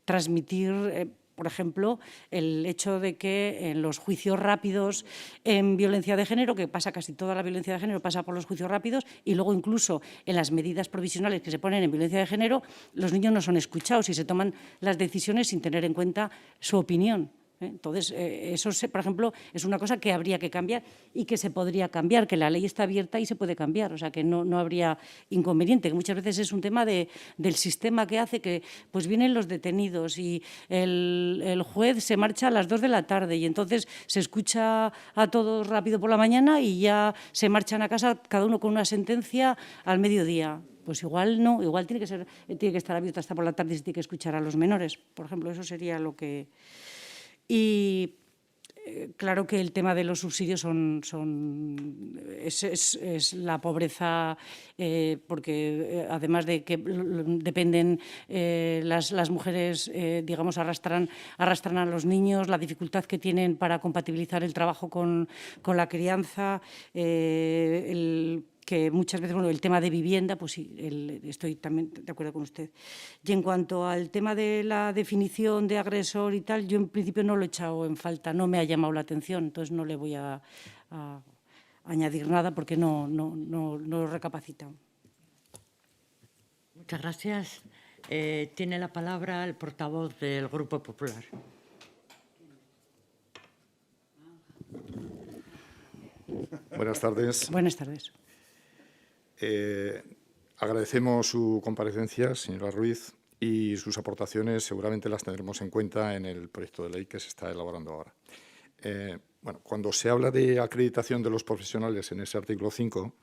transmitir. Por ejemplo, el hecho de que en los juicios rápidos en violencia de género, que pasa casi toda la violencia de género, pasa por los juicios rápidos, y luego incluso en las medidas provisionales que se ponen en violencia de género, los niños no son escuchados y se toman las decisiones sin tener en cuenta su opinión. Entonces, eso, por ejemplo, es una cosa que habría que cambiar y que se podría cambiar, que la ley está abierta y se puede cambiar, o sea, que no habría inconveniente, que muchas veces es un tema del sistema que hace que pues vienen los detenidos y el juez se marcha a las 2 de la tarde y entonces se escucha a todos rápido por la mañana y ya se marchan a casa cada uno con una sentencia al mediodía. Pues igual no, igual tiene que estar abierto hasta por la tarde y se tiene que escuchar a los menores. Por ejemplo, eso sería lo que... Y claro que el tema de los subsidios es la pobreza, porque además de que dependen las mujeres, digamos, arrastran a los niños, la dificultad que tienen para compatibilizar el trabajo con la crianza, que muchas veces, bueno, el tema de vivienda, pues sí, estoy también de acuerdo con usted. Y en cuanto al tema de la definición de agresor y tal, yo en principio no lo he echado en falta, no me ha llamado la atención, entonces no le voy a añadir nada porque no lo he recapacitado. Muchas gracias. Tiene la palabra el portavoz del Grupo Popular. Buenas tardes. Buenas tardes. Agradecemos su comparecencia, señora Ruiz, y sus aportaciones seguramente las tendremos en cuenta en el proyecto de ley que se está elaborando ahora. Bueno, cuando se habla de acreditación de los profesionales en ese artículo 5,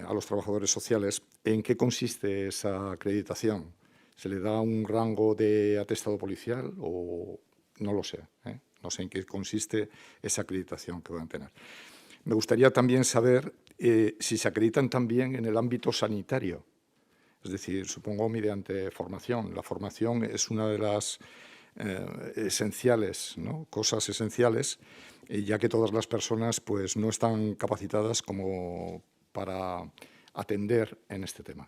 a los trabajadores sociales, ¿en qué consiste esa acreditación? ¿Se le da un rango de atestado policial o no lo sé? No sé en qué consiste esa acreditación que van a tener. Me gustaría también saber si se acreditan también en el ámbito sanitario, es decir, supongo mediante formación. La formación es una de las esenciales, ¿no? Cosas esenciales, ya que todas las personas pues, no están capacitadas como para atender en este tema.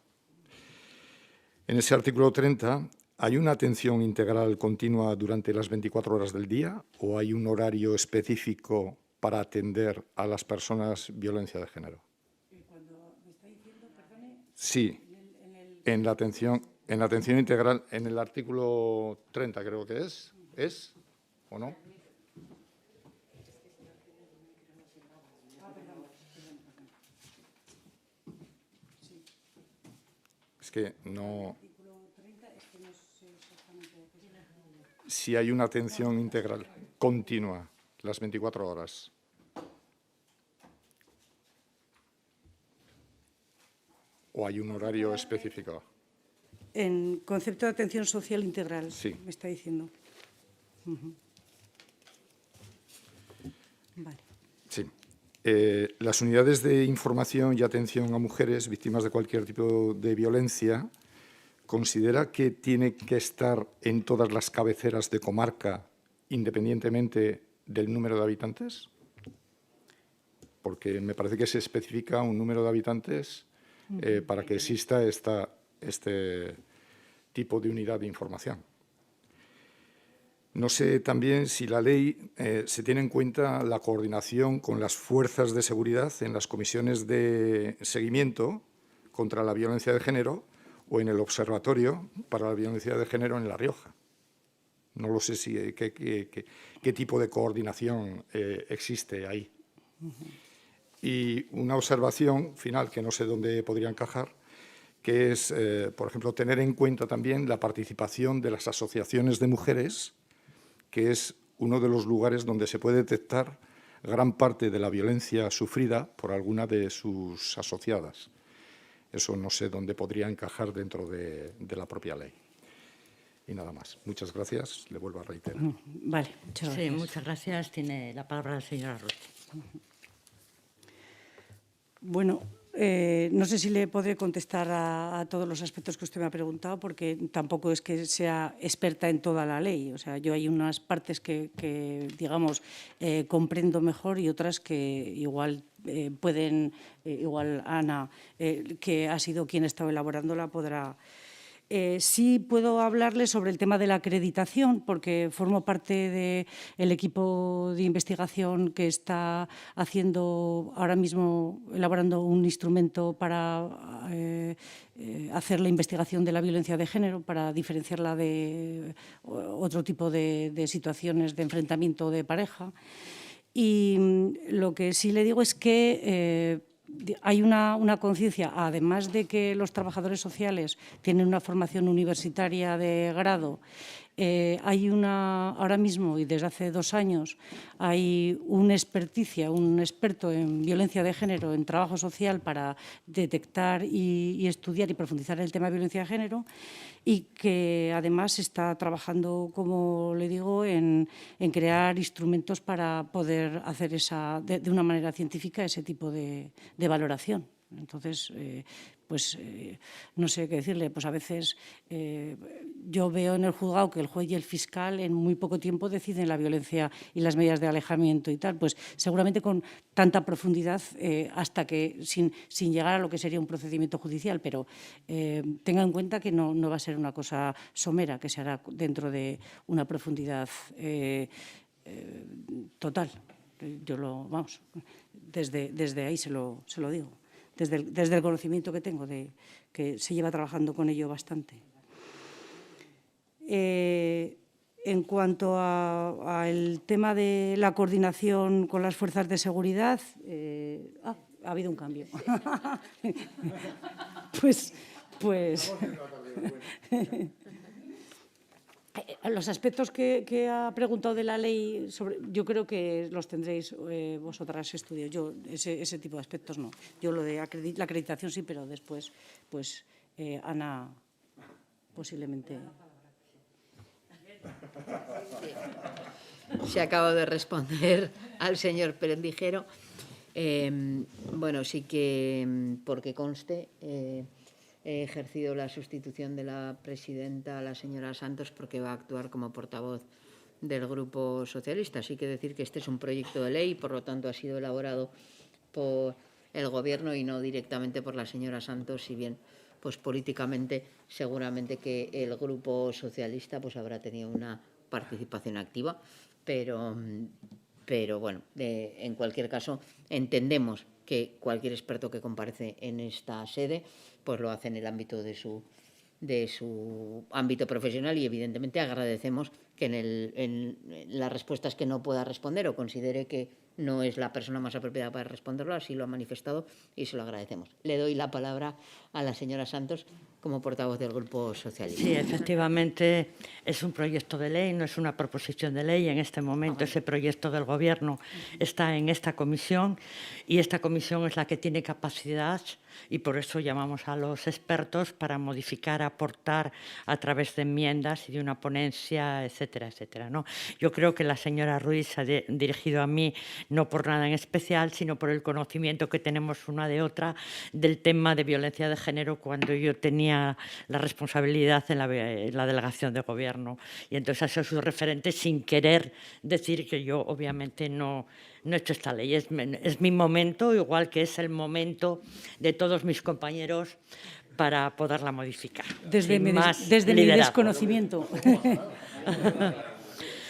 En ese artículo 30, ¿hay una atención integral continua durante las 24 horas del día o hay un horario específico para atender a las personas violencia de género? Cuando me está diciendo, perdone... Sí, en la atención integral, en el artículo 30 creo que ¿es o no? Es que no... Si hay una atención integral continua, las 24 horas. ¿O hay un horario específico? En concepto de atención social integral, Sí. me está diciendo. Vale. Sí. Las unidades de información y atención a mujeres víctimas de cualquier tipo de violencia, ¿considera que tiene que estar en todas las cabeceras de comarca independientemente del número de habitantes? Porque me parece que se especifica un número de habitantes para que exista este tipo de unidad de información. No sé también si la ley se tiene en cuenta la coordinación con las fuerzas de seguridad en las comisiones de seguimiento contra la violencia de género o en el Observatorio para la Violencia de Género en La Rioja. No lo sé si qué tipo de coordinación existe ahí. Y una observación final, que no sé dónde podría encajar, que es, por ejemplo, tener en cuenta también la participación de las asociaciones de mujeres, que es uno de los lugares donde se puede detectar gran parte de la violencia sufrida por alguna de sus asociadas. Eso no sé dónde podría encajar dentro de la propia ley. Y nada más. Muchas gracias. Le vuelvo a reiterar. Vale, muchas gracias. Sí, muchas gracias. Tiene la palabra la señora Ruiz. Bueno, no sé si le podré contestar a todos los aspectos que usted me ha preguntado, porque tampoco es que sea experta en toda la ley. O sea, yo hay unas partes que digamos, comprendo mejor y otras que igual pueden, igual Ana, que ha sido quien ha estado elaborándola, podrá Sí puedo hablarles sobre el tema de la acreditación, porque formo parte del equipo de investigación que está haciendo ahora mismo, elaborando un instrumento para hacer la investigación de la violencia de género, para diferenciarla de otro tipo de situaciones de enfrentamiento de pareja. Y lo que sí le digo es que hay una conciencia, además de que los trabajadores sociales tienen una formación universitaria de grado, hay ahora mismo y desde hace 2 años hay una experticia, un experto en violencia de género, en trabajo social para detectar y estudiar y profundizar en el tema de violencia de género, y que además está trabajando, como le digo, en crear instrumentos para poder hacer de una manera científica ese tipo de valoración. Entonces, no sé qué decirle, pues a veces yo veo en el juzgado que el juez y el fiscal en muy poco tiempo deciden la violencia y las medidas de alejamiento y tal, pues seguramente con tanta profundidad hasta que sin llegar a lo que sería un procedimiento judicial, pero tenga en cuenta que no va a ser una cosa somera, que se hará dentro de una profundidad total. Yo desde ahí se lo digo. Desde el conocimiento que tengo, que se lleva trabajando con ello bastante. En cuanto al tema de la coordinación con las fuerzas de seguridad, ha habido un cambio. pues los aspectos que ha preguntado de la ley, yo creo que los tendréis vosotras estudios. Yo ese tipo de aspectos no. Yo lo de la acreditación sí, pero después, pues, Ana, posiblemente. Se acaba de responder al señor Perendijero. Bueno, sí que, porque conste, he ejercido la sustitución de la presidenta, la señora Santos, porque va a actuar como portavoz del Grupo Socialista. Así que decir que este es un proyecto de ley, por lo tanto ha sido elaborado por el Gobierno y no directamente por la señora Santos, si bien pues políticamente seguramente que el Grupo Socialista pues habrá tenido una participación activa, pero bueno, en cualquier caso entendemos que cualquier experto que comparece en esta sede pues lo hace en el ámbito de su ámbito profesional, y evidentemente agradecemos que en las respuestas que no pueda responder o considere que no es la persona más apropiada para responderlo, así lo ha manifestado y se lo agradecemos. Le doy la palabra a la señora Santos como portavoz del Grupo Socialista. Sí, efectivamente es un proyecto de ley, no es una proposición de ley. En este momento ese proyecto del Gobierno está en esta comisión y esta comisión es la que tiene capacidad, y por eso llamamos a los expertos para modificar, aportar a través de enmiendas y de una ponencia, etcétera, etcétera, ¿no? Yo creo que la señora Ruiz se ha dirigido a mí no por nada en especial, sino por el conocimiento que tenemos una de otra del tema de violencia de género cuando yo tenía la responsabilidad en la delegación de Gobierno. Y entonces ha sido su referente, sin querer decir que yo obviamente no he hecho esta ley. Es mi momento, igual que es el momento de todos mis compañeros para poderla modificar. Desde mi desconocimiento.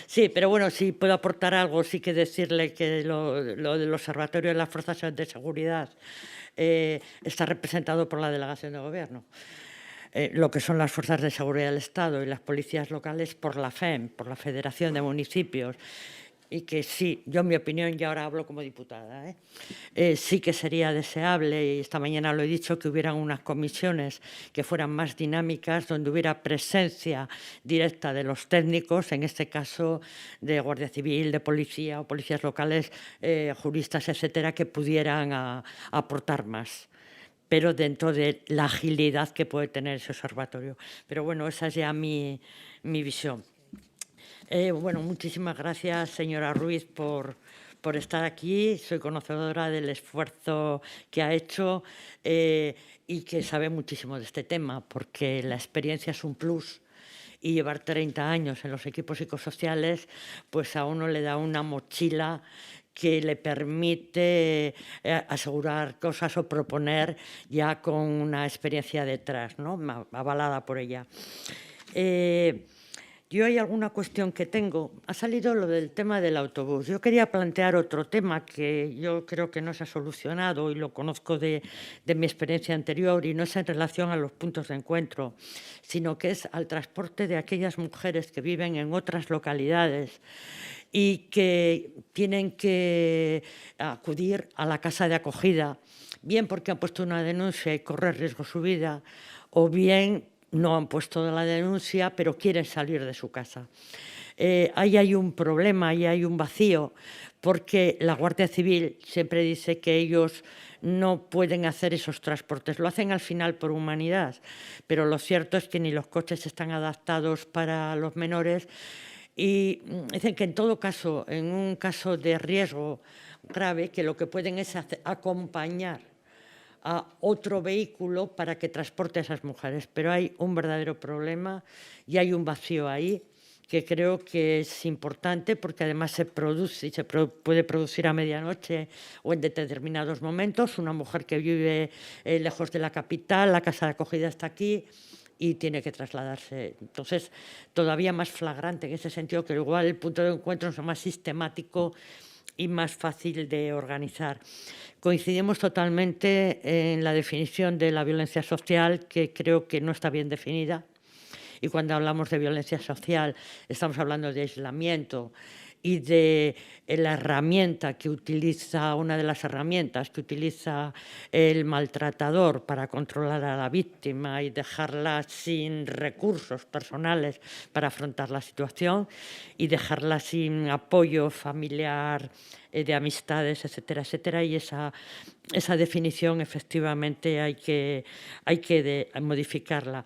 Sí, pero bueno, si puedo aportar algo, sí que decirle que lo del Observatorio de las Fuerzas de Seguridad está representado por la Delegación de Gobierno. Lo que son las Fuerzas de Seguridad del Estado y las policías locales por la FEM, por la Federación de Municipios. Y que sí, yo en mi opinión, y ahora hablo como diputada, sí que sería deseable, y esta mañana lo he dicho, que hubieran unas comisiones que fueran más dinámicas, donde hubiera presencia directa de los técnicos, en este caso de Guardia Civil, de policía o policías locales, juristas, etcétera, que pudieran aportar más, pero dentro de la agilidad que puede tener ese observatorio. Pero bueno, esa es ya mi visión. Bueno, muchísimas gracias, señora Ruiz, por estar aquí. Soy conocedora del esfuerzo que ha hecho y que sabe muchísimo de este tema, porque la experiencia es un plus, y llevar 30 años en los equipos psicosociales, pues a uno le da una mochila que le permite asegurar cosas o proponer ya con una experiencia detrás, ¿no? Avalada por ella. Yo hay alguna cuestión que tengo. Ha salido lo del tema del autobús. Yo quería plantear otro tema que yo creo que no se ha solucionado y lo conozco de mi experiencia anterior, y no es en relación a los puntos de encuentro, sino que es al transporte de aquellas mujeres que viven en otras localidades y que tienen que acudir a la casa de acogida, bien porque han puesto una denuncia y corre riesgo su vida, o bien no han puesto la denuncia, pero quieren salir de su casa. Ahí hay un problema, ahí hay un vacío, porque la Guardia Civil siempre dice que ellos no pueden hacer esos transportes. Lo hacen al final por humanidad, pero lo cierto es que ni los coches están adaptados para los menores, y dicen que en todo caso, en un caso de riesgo grave, que lo que pueden es acompañar a otro vehículo para que transporte a esas mujeres. Pero hay un verdadero problema y hay un vacío ahí que creo que es importante, porque además se produce y se puede producir a medianoche o en determinados momentos. Una mujer que vive lejos de la capital, la casa de acogida está aquí y tiene que trasladarse. Entonces, todavía más flagrante en ese sentido, que igual el punto de encuentro es más sistemático y más fácil de organizar. Coincidimos totalmente en la definición de la violencia social, que creo que no está bien definida. Y cuando hablamos de violencia social, estamos hablando de aislamiento y de la herramienta que utiliza, una de las herramientas que utiliza el maltratador para controlar a la víctima y dejarla sin recursos personales para afrontar la situación y dejarla sin apoyo familiar, de amistades, etcétera, etcétera. Y esa definición efectivamente hay que modificarla.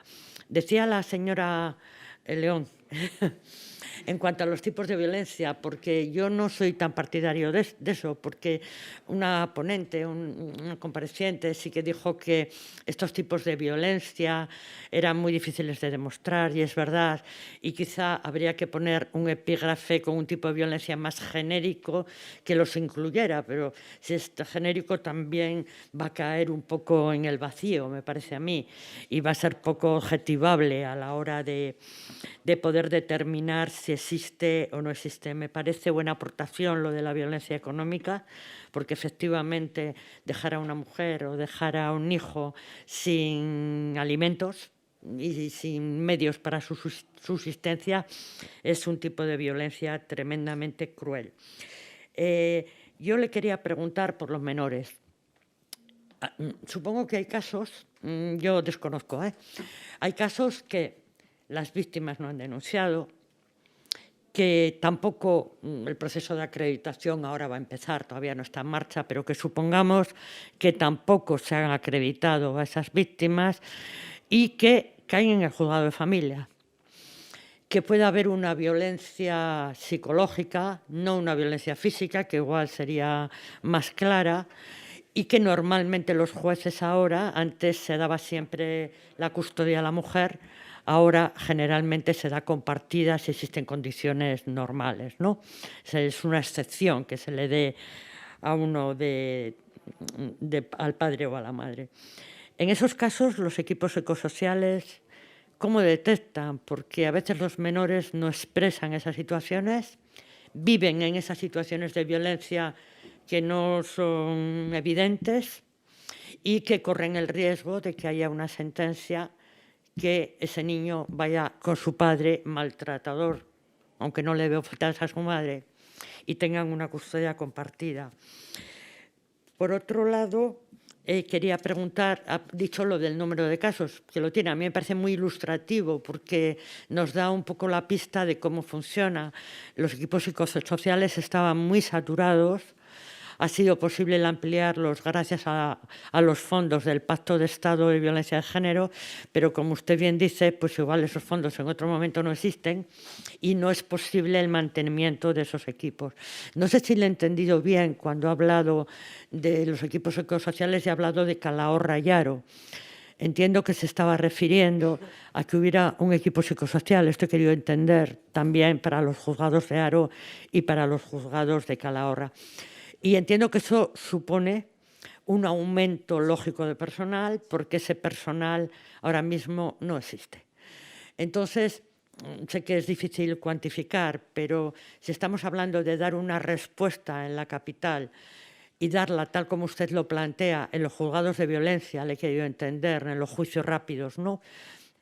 Decía la señora León, en cuanto a los tipos de violencia, porque yo no soy tan partidario de eso, porque una ponente, una compareciente, sí que dijo que estos tipos de violencia eran muy difíciles de demostrar, y es verdad, y quizá habría que poner un epígrafe con un tipo de violencia más genérico que los incluyera, pero si es genérico también va a caer un poco en el vacío, me parece a mí, y va a ser poco objetivable a la hora de poder determinar si existe o no existe. Me parece buena aportación lo de la violencia económica, porque efectivamente dejar a una mujer o dejar a un hijo sin alimentos y sin medios para su subsistencia es un tipo de violencia tremendamente cruel. Yo le quería preguntar por los menores. Supongo que hay casos, yo desconozco, hay casos que las víctimas no han denunciado, que tampoco el proceso de acreditación ahora va a empezar, todavía no está en marcha, pero que supongamos que tampoco se han acreditado a esas víctimas y que caen en el juzgado de familia. Que puede haber una violencia psicológica, no una violencia física, que igual sería más clara, y que normalmente los jueces ahora, antes se daba siempre la custodia a la mujer, ahora generalmente se da compartida si existen condiciones normales, ¿no? Es una excepción que se le dé a uno al padre o a la madre. En esos casos, los equipos psicosociales, ¿cómo detectan? Porque a veces los menores no expresan esas situaciones, viven en esas situaciones de violencia que no son evidentes y que corren el riesgo de que haya una sentencia que ese niño vaya con su padre maltratador, aunque no le veo faltas a su madre, y tengan una custodia compartida. Por otro lado, quería preguntar, ha dicho lo del número de casos, que lo tiene. A mí me parece muy ilustrativo porque nos da un poco la pista de cómo funciona. Los equipos psicosociales estaban muy saturados. Ha sido posible ampliarlos gracias a los fondos del Pacto de Estado de Violencia de Género, pero como usted bien dice, pues igual esos fondos en otro momento no existen y no es posible el mantenimiento de esos equipos. No sé si le he entendido bien cuando ha hablado de los equipos psicosociales y ha hablado de Calahorra y Haro. Entiendo que se estaba refiriendo a que hubiera un equipo psicosocial, esto he querido entender, también para los juzgados de Haro y para los juzgados de Calahorra. Y entiendo que eso supone un aumento lógico de personal, porque ese personal ahora mismo no existe. Entonces, sé que es difícil cuantificar, pero si estamos hablando de dar una respuesta en la capital y darla tal como usted lo plantea en los juzgados de violencia, le he querido entender, en los juicios rápidos, ¿no?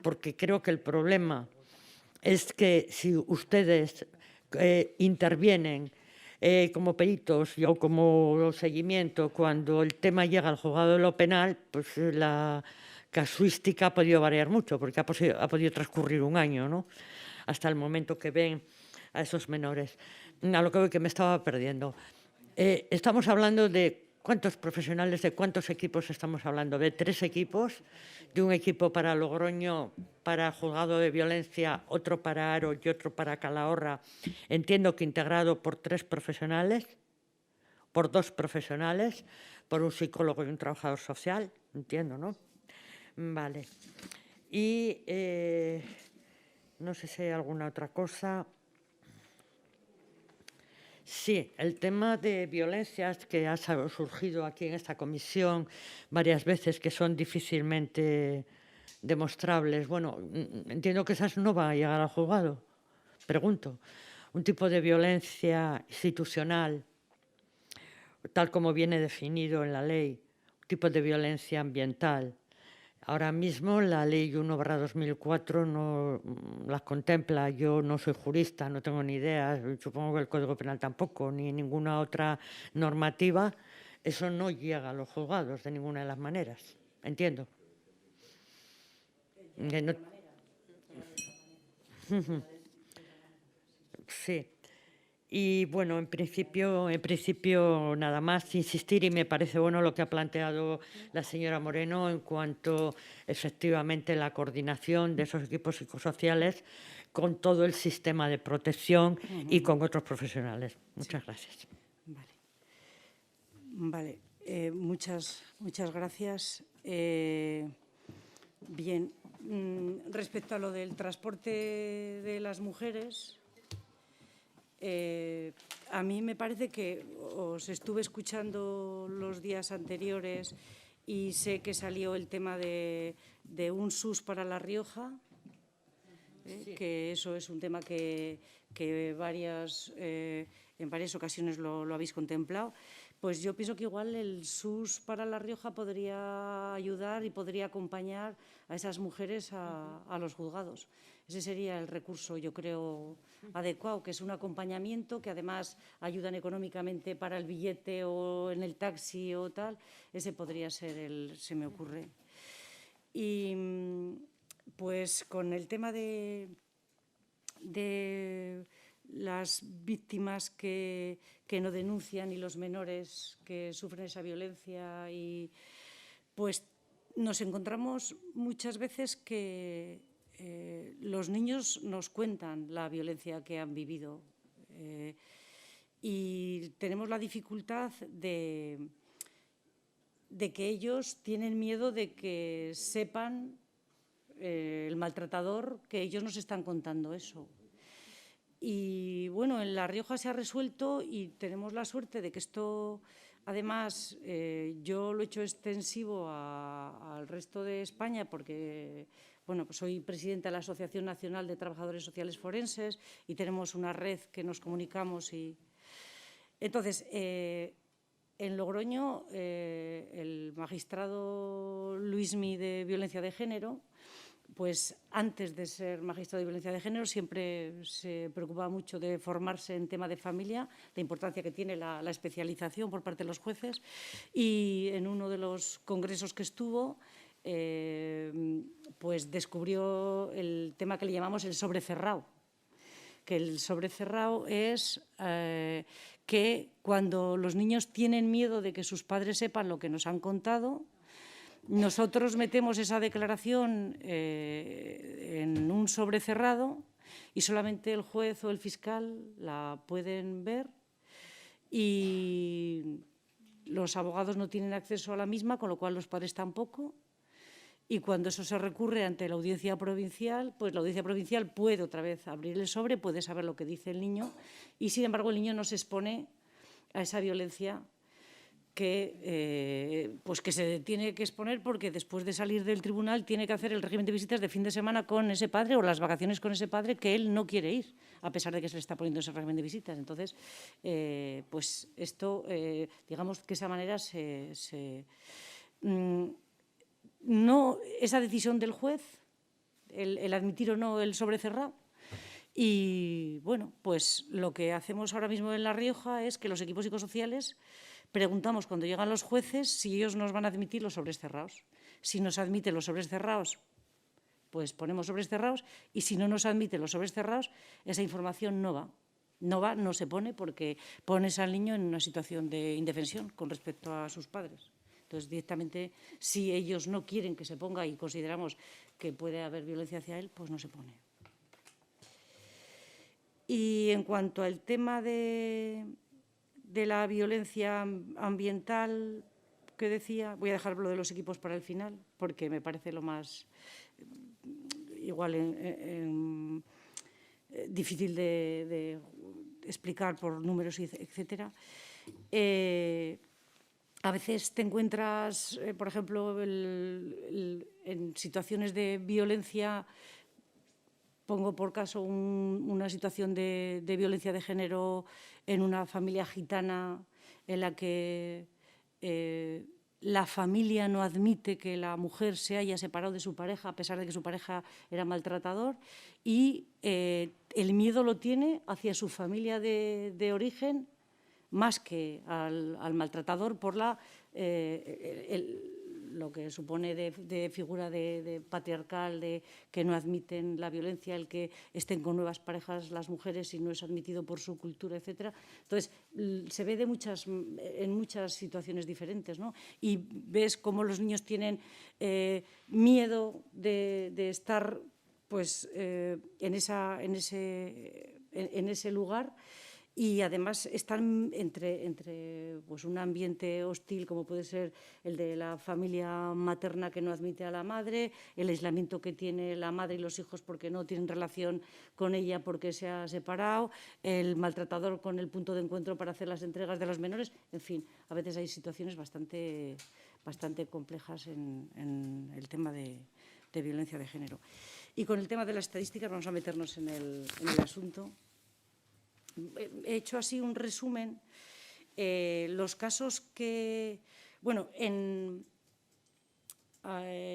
Porque creo que el problema es que si ustedes intervienen como peritos o como seguimiento cuando el tema llega al juzgado de lo penal, pues la casuística ha podido variar mucho, porque ha podido transcurrir un año, ¿no? Hasta el momento que ven a esos menores. A lo que veo que me estaba perdiendo. Estamos hablando de cuántos profesionales, de cuántos equipos estamos hablando. De 3 equipos, de un equipo para Logroño, para juzgado de violencia, otro para Aro y otro para Calahorra. Entiendo que integrado por 3 profesionales, por 2 profesionales, por un psicólogo y un trabajador social. Entiendo, ¿no? Vale. Y no sé si hay alguna otra cosa. Sí, el tema de violencias que ha surgido aquí en esta comisión varias veces, que son difícilmente demostrables. Bueno, entiendo que esas no van a llegar al juzgado. Pregunto, un tipo de violencia institucional, tal como viene definido en la ley, un tipo de violencia ambiental. Ahora mismo la Ley 1/2004 no las contempla. Yo no soy jurista, no tengo ni idea, supongo que el Código Penal tampoco, ni ninguna otra normativa. Eso no llega a los juzgados de ninguna de las maneras. Entiendo. Sí. Y bueno, en principio nada más insistir, y me parece bueno lo que ha planteado la señora Moreno en cuanto efectivamente la coordinación de esos equipos psicosociales con todo el sistema de protección y con otros profesionales. Muchas gracias. Vale, muchas gracias. Bien, respecto a lo del transporte de las mujeres, a mí me parece que os estuve escuchando los días anteriores y sé que salió el tema de un SUS para La Rioja, que eso es un tema que en varias ocasiones lo habéis contemplado. Pues yo pienso que igual el SUS para La Rioja podría ayudar y podría acompañar a esas mujeres a los juzgados. Ese sería el recurso, yo creo, adecuado, que es un acompañamiento que además ayudan económicamente para el billete o en el taxi o tal. Ese podría ser se me ocurre. Y pues con el tema de las víctimas que no denuncian y los menores que sufren esa violencia, y pues nos encontramos muchas veces que los niños nos cuentan la violencia que han vivido y tenemos la dificultad de que ellos tienen miedo de que sepan el maltratador que ellos nos están contando eso. Y bueno, en La Rioja se ha resuelto y tenemos la suerte de que esto, además, yo lo he hecho extensivo al resto de España porque, bueno, pues soy presidenta de la Asociación Nacional de Trabajadores Sociales Forenses y tenemos una red que nos comunicamos. Y entonces, en Logroño, el magistrado Luismi de Violencia de Género, pues antes de ser magistrado de violencia de género siempre se preocupaba mucho de formarse en tema de familia, la importancia que tiene la especialización por parte de los jueces, y en uno de los congresos que estuvo pues descubrió el tema que le llamamos el sobrecerrado, que el sobrecerrado es que cuando los niños tienen miedo de que sus padres sepan lo que nos han contado, nosotros metemos esa declaración en un sobrecerrado y solamente el juez o el fiscal la pueden ver y los abogados no tienen acceso a la misma, con lo cual los padres tampoco. Y cuando eso se recurre ante la audiencia provincial, pues la audiencia provincial puede otra vez abrir el sobre, puede saber lo que dice el niño y, sin embargo, el niño no se expone a esa violencia que se tiene que exponer porque después de salir del tribunal tiene que hacer el régimen de visitas de fin de semana con ese padre o las vacaciones con ese padre que él no quiere ir, a pesar de que se le está poniendo ese régimen de visitas. Entonces, pues esto, digamos que esa manera no esa decisión del juez, el admitir o no el sobrecerrado. Y, bueno, pues lo que hacemos ahora mismo en La Rioja es que los equipos psicosociales preguntamos cuando llegan los jueces si ellos nos van a admitir los sobres cerrados. Si nos admiten los sobres cerrados, pues ponemos sobres cerrados, y si no nos admiten los sobres cerrados, esa información no va. No se pone porque pones al niño en una situación de indefensión con respecto a sus padres. Entonces, directamente, si ellos no quieren que se ponga y consideramos que puede haber violencia hacia él, pues no se pone. Y en cuanto al tema de la violencia ambiental que decía, voy a dejar lo de los equipos para el final, porque me parece lo más difícil de explicar por números, etcétera. A veces te encuentras, por ejemplo, en situaciones de violencia. Pongo por caso una situación de violencia de género en una familia gitana en la que la familia no admite que la mujer se haya separado de su pareja a pesar de que su pareja era maltratador, y el miedo lo tiene hacia su familia de origen más que al maltratador por lo que supone de figura de patriarcal, de que no admiten la violencia, el que estén con nuevas parejas las mujeres y no es admitido por su cultura, etcétera. Entonces, se ve en muchas situaciones diferentes, ¿no? Y ves cómo los niños tienen miedo de estar pues, en ese lugar. Y además están entre pues, un ambiente hostil como puede ser el de la familia materna que no admite a la madre, el aislamiento que tiene la madre y los hijos porque no tienen relación con ella porque se ha separado, el maltratador con el punto de encuentro para hacer las entregas de los menores. En fin, a veces hay situaciones bastante complejas en el tema de violencia de género. Y con el tema de las estadísticas vamos a meternos en el asunto. He hecho así un resumen. Los casos que, bueno, en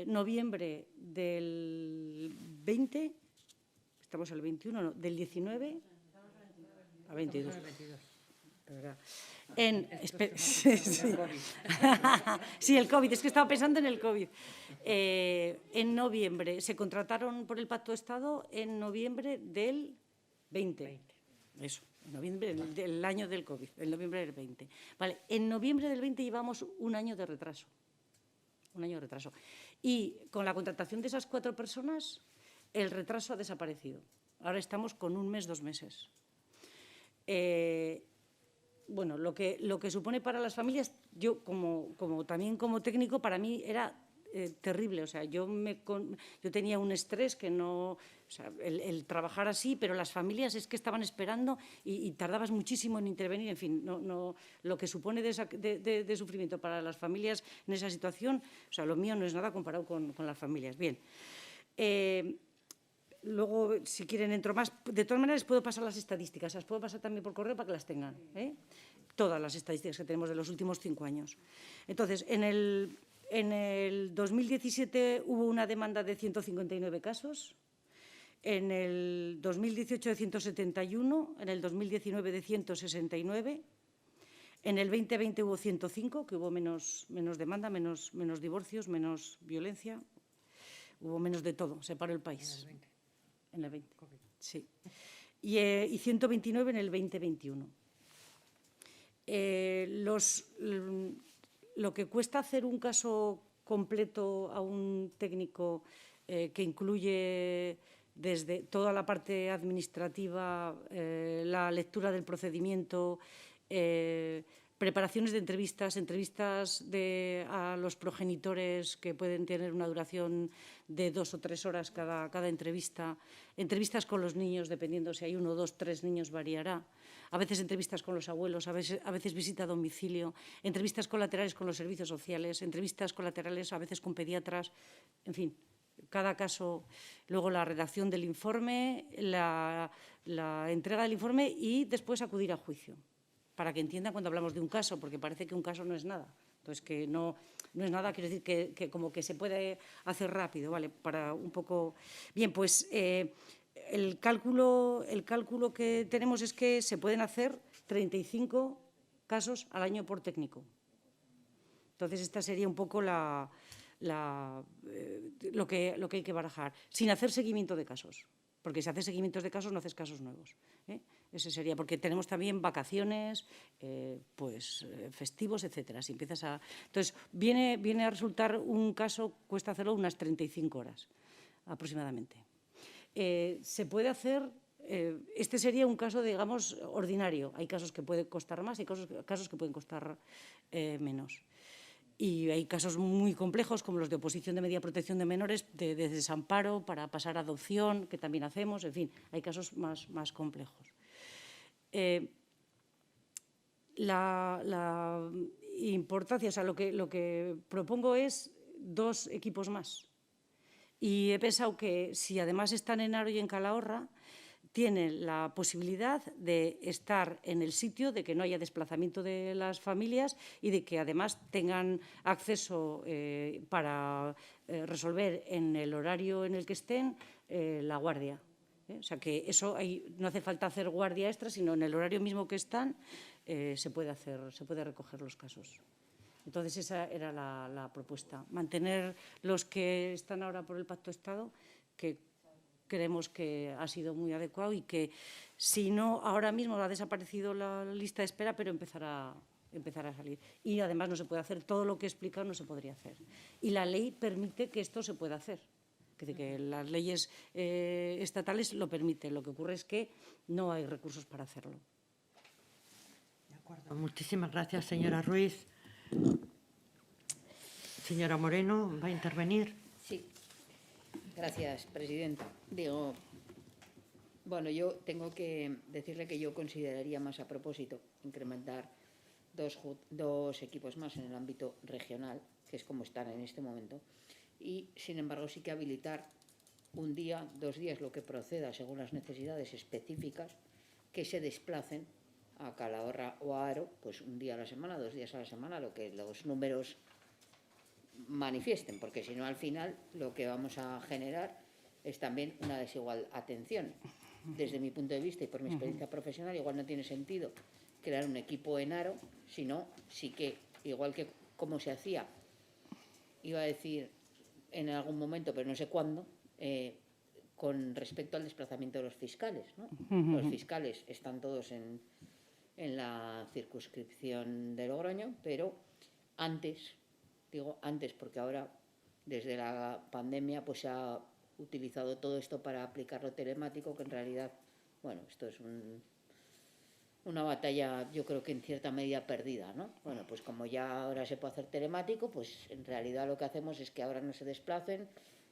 noviembre del 20, estamos al 21, no, del 19 a 22. Sí, el COVID, es que estaba pensando en el COVID. En noviembre, se contrataron por el Pacto de Estado en noviembre del 20. Eso, en noviembre del año del COVID, en noviembre del 20. Vale, en noviembre del 20 llevamos un año de retraso. Un año de retraso. Y con la contratación de esas 4 personas, el retraso ha desaparecido. Ahora estamos con 1 mes, 2 meses. Bueno, lo que supone para las familias, yo también como técnico, para mí era terrible. O sea, yo tenía un estrés que no... O sea, el trabajar así, pero las familias es que estaban esperando y tardabas muchísimo en intervenir. En fin, lo que supone de sufrimiento para las familias en esa situación, o sea, lo mío no es nada comparado con las familias. Bien. Luego, si quieren, entro más. De todas maneras, les puedo pasar las estadísticas. Las puedo pasar también por correo para que las tengan. Todas las estadísticas que tenemos de los últimos 5 años. Entonces, en el 2017 hubo una demanda de 159 casos. En el 2018 de 171, en el 2019 de 169, en el 2020 hubo 105, que hubo menos demanda, menos divorcios, menos violencia, hubo menos de todo, se paró el país. En el 20. Sí. Y 129 en el 2021. Lo que cuesta hacer un caso completo a un técnico que incluye desde toda la parte administrativa, la lectura del procedimiento, preparaciones de entrevistas a los progenitores que pueden tener una duración de 2 o 3 horas cada entrevista, entrevistas con los niños, dependiendo si hay 1, 2, 3 niños, variará. A veces entrevistas con los abuelos, a veces visita a domicilio, entrevistas colaterales con los servicios sociales, entrevistas colaterales a veces con pediatras, en fin, cada caso. Luego la redacción del informe, la entrega del informe y después acudir a juicio, para que entiendan cuando hablamos de un caso, porque parece que un caso no es nada. Entonces, que no es nada, quiero decir que como que se puede hacer rápido, ¿vale? Para un poco... Bien, pues el cálculo que tenemos es que se pueden hacer 35 casos al año por técnico. Entonces, esta sería un poco lo que hay que barajar, sin hacer seguimiento de casos. Porque si haces seguimientos de casos, no haces casos nuevos. Ese sería, porque tenemos también vacaciones, festivos, etcétera. Si empiezas a... Entonces, viene a resultar un caso, cuesta hacerlo unas 35 horas aproximadamente. Se puede hacer... este sería un caso, digamos, ordinario. Hay casos que pueden costar más y casos que pueden costar menos. Y hay casos muy complejos, como los de oposición de medida de protección de menores, de desamparo para pasar a adopción, que también hacemos. En fin, hay casos más complejos. La importancia, o sea, lo que propongo es 2 equipos más. Y he pensado que si además están en Haro y en Calahorra, tienen la posibilidad de estar en el sitio, de que no haya desplazamiento de las familias y de que además tengan acceso para resolver en el horario en el que estén la guardia. O sea, que eso no hace falta hacer guardia extra, sino en el horario mismo que están se puede recoger los casos. Entonces, esa era la propuesta. Mantener los que están ahora por el Pacto de Estado, que creemos que ha sido muy adecuado y que, si no, ahora mismo ha desaparecido la lista de espera, pero empezará a salir. Y además no se puede hacer todo lo que he explicado, no se podría hacer. Y la ley permite que esto se pueda hacer. Es decir, que las leyes estatales lo permiten. Lo que ocurre es que no hay recursos para hacerlo. De acuerdo. Muchísimas gracias, señora Ruiz. Señora Moreno, ¿va a intervenir? Sí. Gracias, presidenta. Bueno, yo tengo que decirle que yo consideraría más a propósito incrementar dos equipos más en el ámbito regional, que es como están en este momento, y, sin embargo, sí que habilitar 1 día, 2 días, lo que proceda según las necesidades específicas, que se desplacen a Calahorra o a Haro, pues 1 día a la semana, 2 días a la semana, lo que los números manifiesten, porque si no, al final, lo que vamos a generar es también una desigual atención. Desde mi punto de vista y por mi experiencia profesional, igual no tiene sentido crear un equipo en Haro, sino sí que, igual que como se hacía, iba a decir en algún momento, pero no sé cuándo, con respecto al desplazamiento de los fiscales, ¿no? Los fiscales están todos en la circunscripción de Logroño, pero antes, digo antes porque ahora, desde la pandemia, pues se ha utilizado todo esto para aplicarlo telemático, que en realidad, bueno, esto es una batalla, yo creo que en cierta medida perdida, ¿no? Bueno, pues como ya ahora se puede hacer telemático, pues en realidad lo que hacemos es que ahora no se desplacen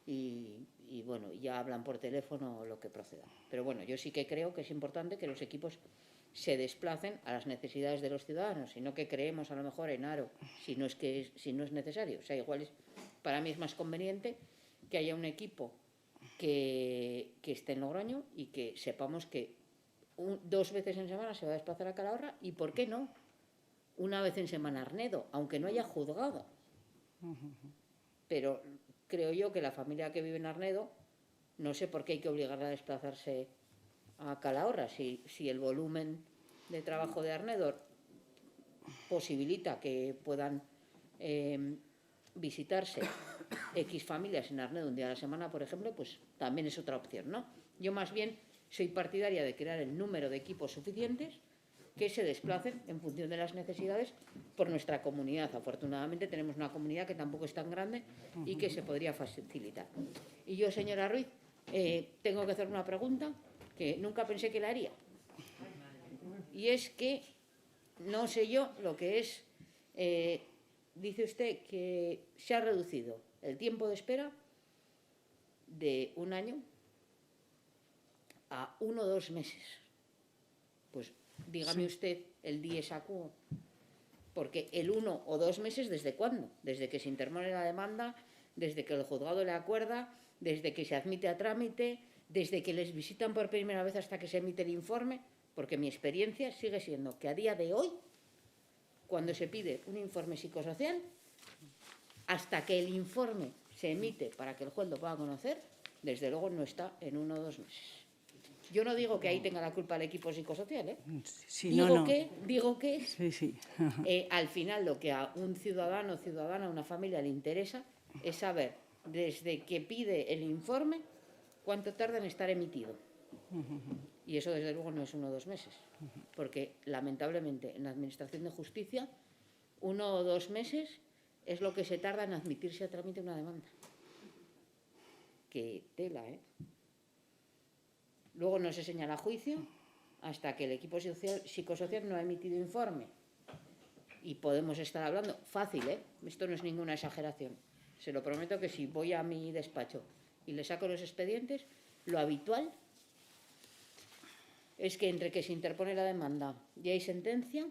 y bueno, ya hablan por teléfono o lo que proceda. Pero bueno, yo sí que creo que es importante que los equipos se desplacen a las necesidades de los ciudadanos, sino que creemos a lo mejor en Haro, si no es necesario. O sea, igual para mí es más conveniente que haya un equipo que esté en Logroño y que sepamos que 2 veces en semana se va a desplazar a Calahorra y, ¿por qué no?, 1 vez en semana a Arnedo, aunque no haya juzgado. Pero creo yo que la familia que vive en Arnedo, no sé por qué hay que obligarla a desplazarse a Calahorra, si el volumen de trabajo de Arnedo posibilita que puedan visitarse X familias en Arnedo 1 día a la semana, por ejemplo, pues también es otra opción, ¿no? Yo más bien soy partidaria de crear el número de equipos suficientes que se desplacen en función de las necesidades por nuestra comunidad. Afortunadamente tenemos una comunidad que tampoco es tan grande y que se podría facilitar. Y yo, señora Ruiz, tengo que hacer una pregunta que nunca pensé que la haría. Y es que no sé yo lo que es. Dice usted que se ha reducido el tiempo de espera de 1 año a 1 o 2 meses. Pues dígame usted el dies a quo. Porque el 1 o 2 meses, ¿desde cuándo? Desde que se interpone la demanda, desde que el juzgado le acuerda, desde que se admite a trámite, desde que les visitan por primera vez hasta que se emite el informe, porque mi experiencia sigue siendo que a día de hoy, cuando se pide un informe psicosocial, hasta que el informe se emite para que el juez lo pueda conocer, desde luego no está en 1 o 2 meses. Yo no digo que ahí tenga la culpa el equipo psicosocial, ¿eh? Sí, Digo que Sí. al final lo que a un ciudadano o ciudadana, a una familia le interesa es saber desde que pide el informe cuánto tarda en estar emitido. Y eso desde luego no es 1 o 2 meses, porque lamentablemente en la Administración de Justicia 1 o 2 meses es lo que se tarda en admitirse a trámite una demanda. Que tela, ¿eh? Luego no se señala juicio hasta que el equipo psicosocial no ha emitido informe. Y podemos estar hablando, fácil, ¿eh? Esto no es ninguna exageración. Se lo prometo que si voy a mi despacho y le saco los expedientes, lo habitual es que entre que se interpone la demanda y hay sentencia,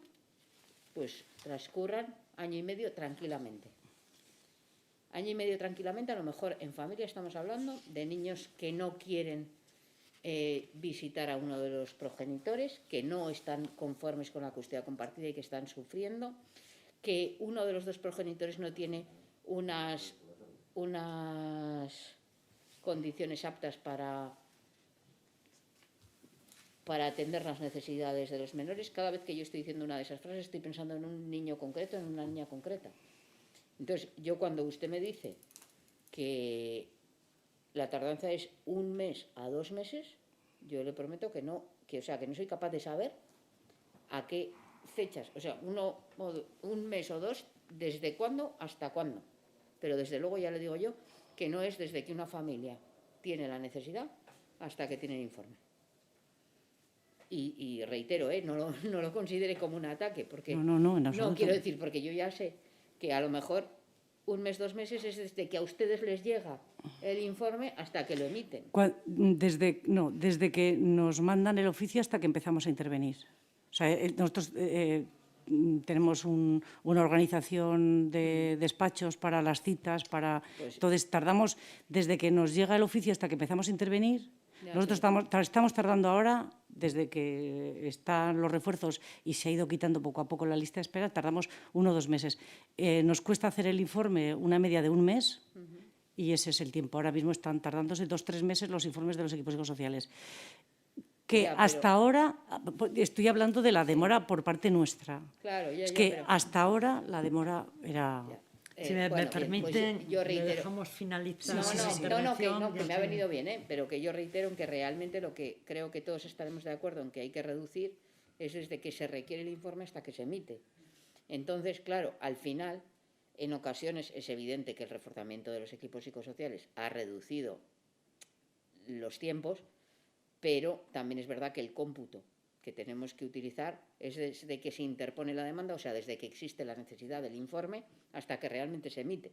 pues transcurran 1 año y medio tranquilamente. 1 año y medio tranquilamente, a lo mejor en familia estamos hablando de niños que no quieren visitar a uno de los progenitores, que no están conformes con la custodia compartida y que están sufriendo, que uno de los 2 progenitores no tiene unas condiciones aptas para atender las necesidades de los menores. Cada vez que yo estoy diciendo una de esas frases estoy pensando en un niño concreto, en una niña concreta. Entonces, yo cuando usted me dice que la tardanza es 1 mes a 2 meses, yo le prometo que no soy capaz de saber a qué fechas, o sea, 1 mes o 2, desde cuándo hasta cuándo. Pero desde luego ya le digo yo que no es desde que una familia tiene la necesidad hasta que tiene el informe. Y reitero, no lo considere como un ataque, porque No, en absoluto. no quiero decir, porque yo ya sé que a lo mejor 1 mes, 2 meses es desde que a ustedes les llega el informe hasta que lo emiten. Desde que nos mandan el oficio hasta que empezamos a intervenir. O sea, nosotros tenemos una organización de despachos para las citas, entonces tardamos desde que nos llega el oficio hasta que empezamos a intervenir. Nosotros estamos tardando ahora, desde que están los refuerzos y se ha ido quitando poco a poco la lista de espera, tardamos 1 o 2 meses. Nos cuesta hacer el informe una media de 1 mes y ese es el tiempo. Ahora mismo están tardándose 2 o 3 meses los informes de los equipos psicosociales. Hasta ahora, estoy hablando de la demora por parte nuestra. Claro, hasta ahora la demora era... Si me permiten, pues yo reitero, le dejamos finalizar. Que me ha venido bien, pero que yo reitero que realmente lo que creo que todos estaremos de acuerdo en que hay que reducir es desde que se requiere el informe hasta que se emite. Entonces, claro, al final, en ocasiones es evidente que el reforzamiento de los equipos psicosociales ha reducido los tiempos, pero también es verdad que el cómputo que tenemos que utilizar es desde que se interpone la demanda, o sea, desde que existe la necesidad del informe hasta que realmente se emite.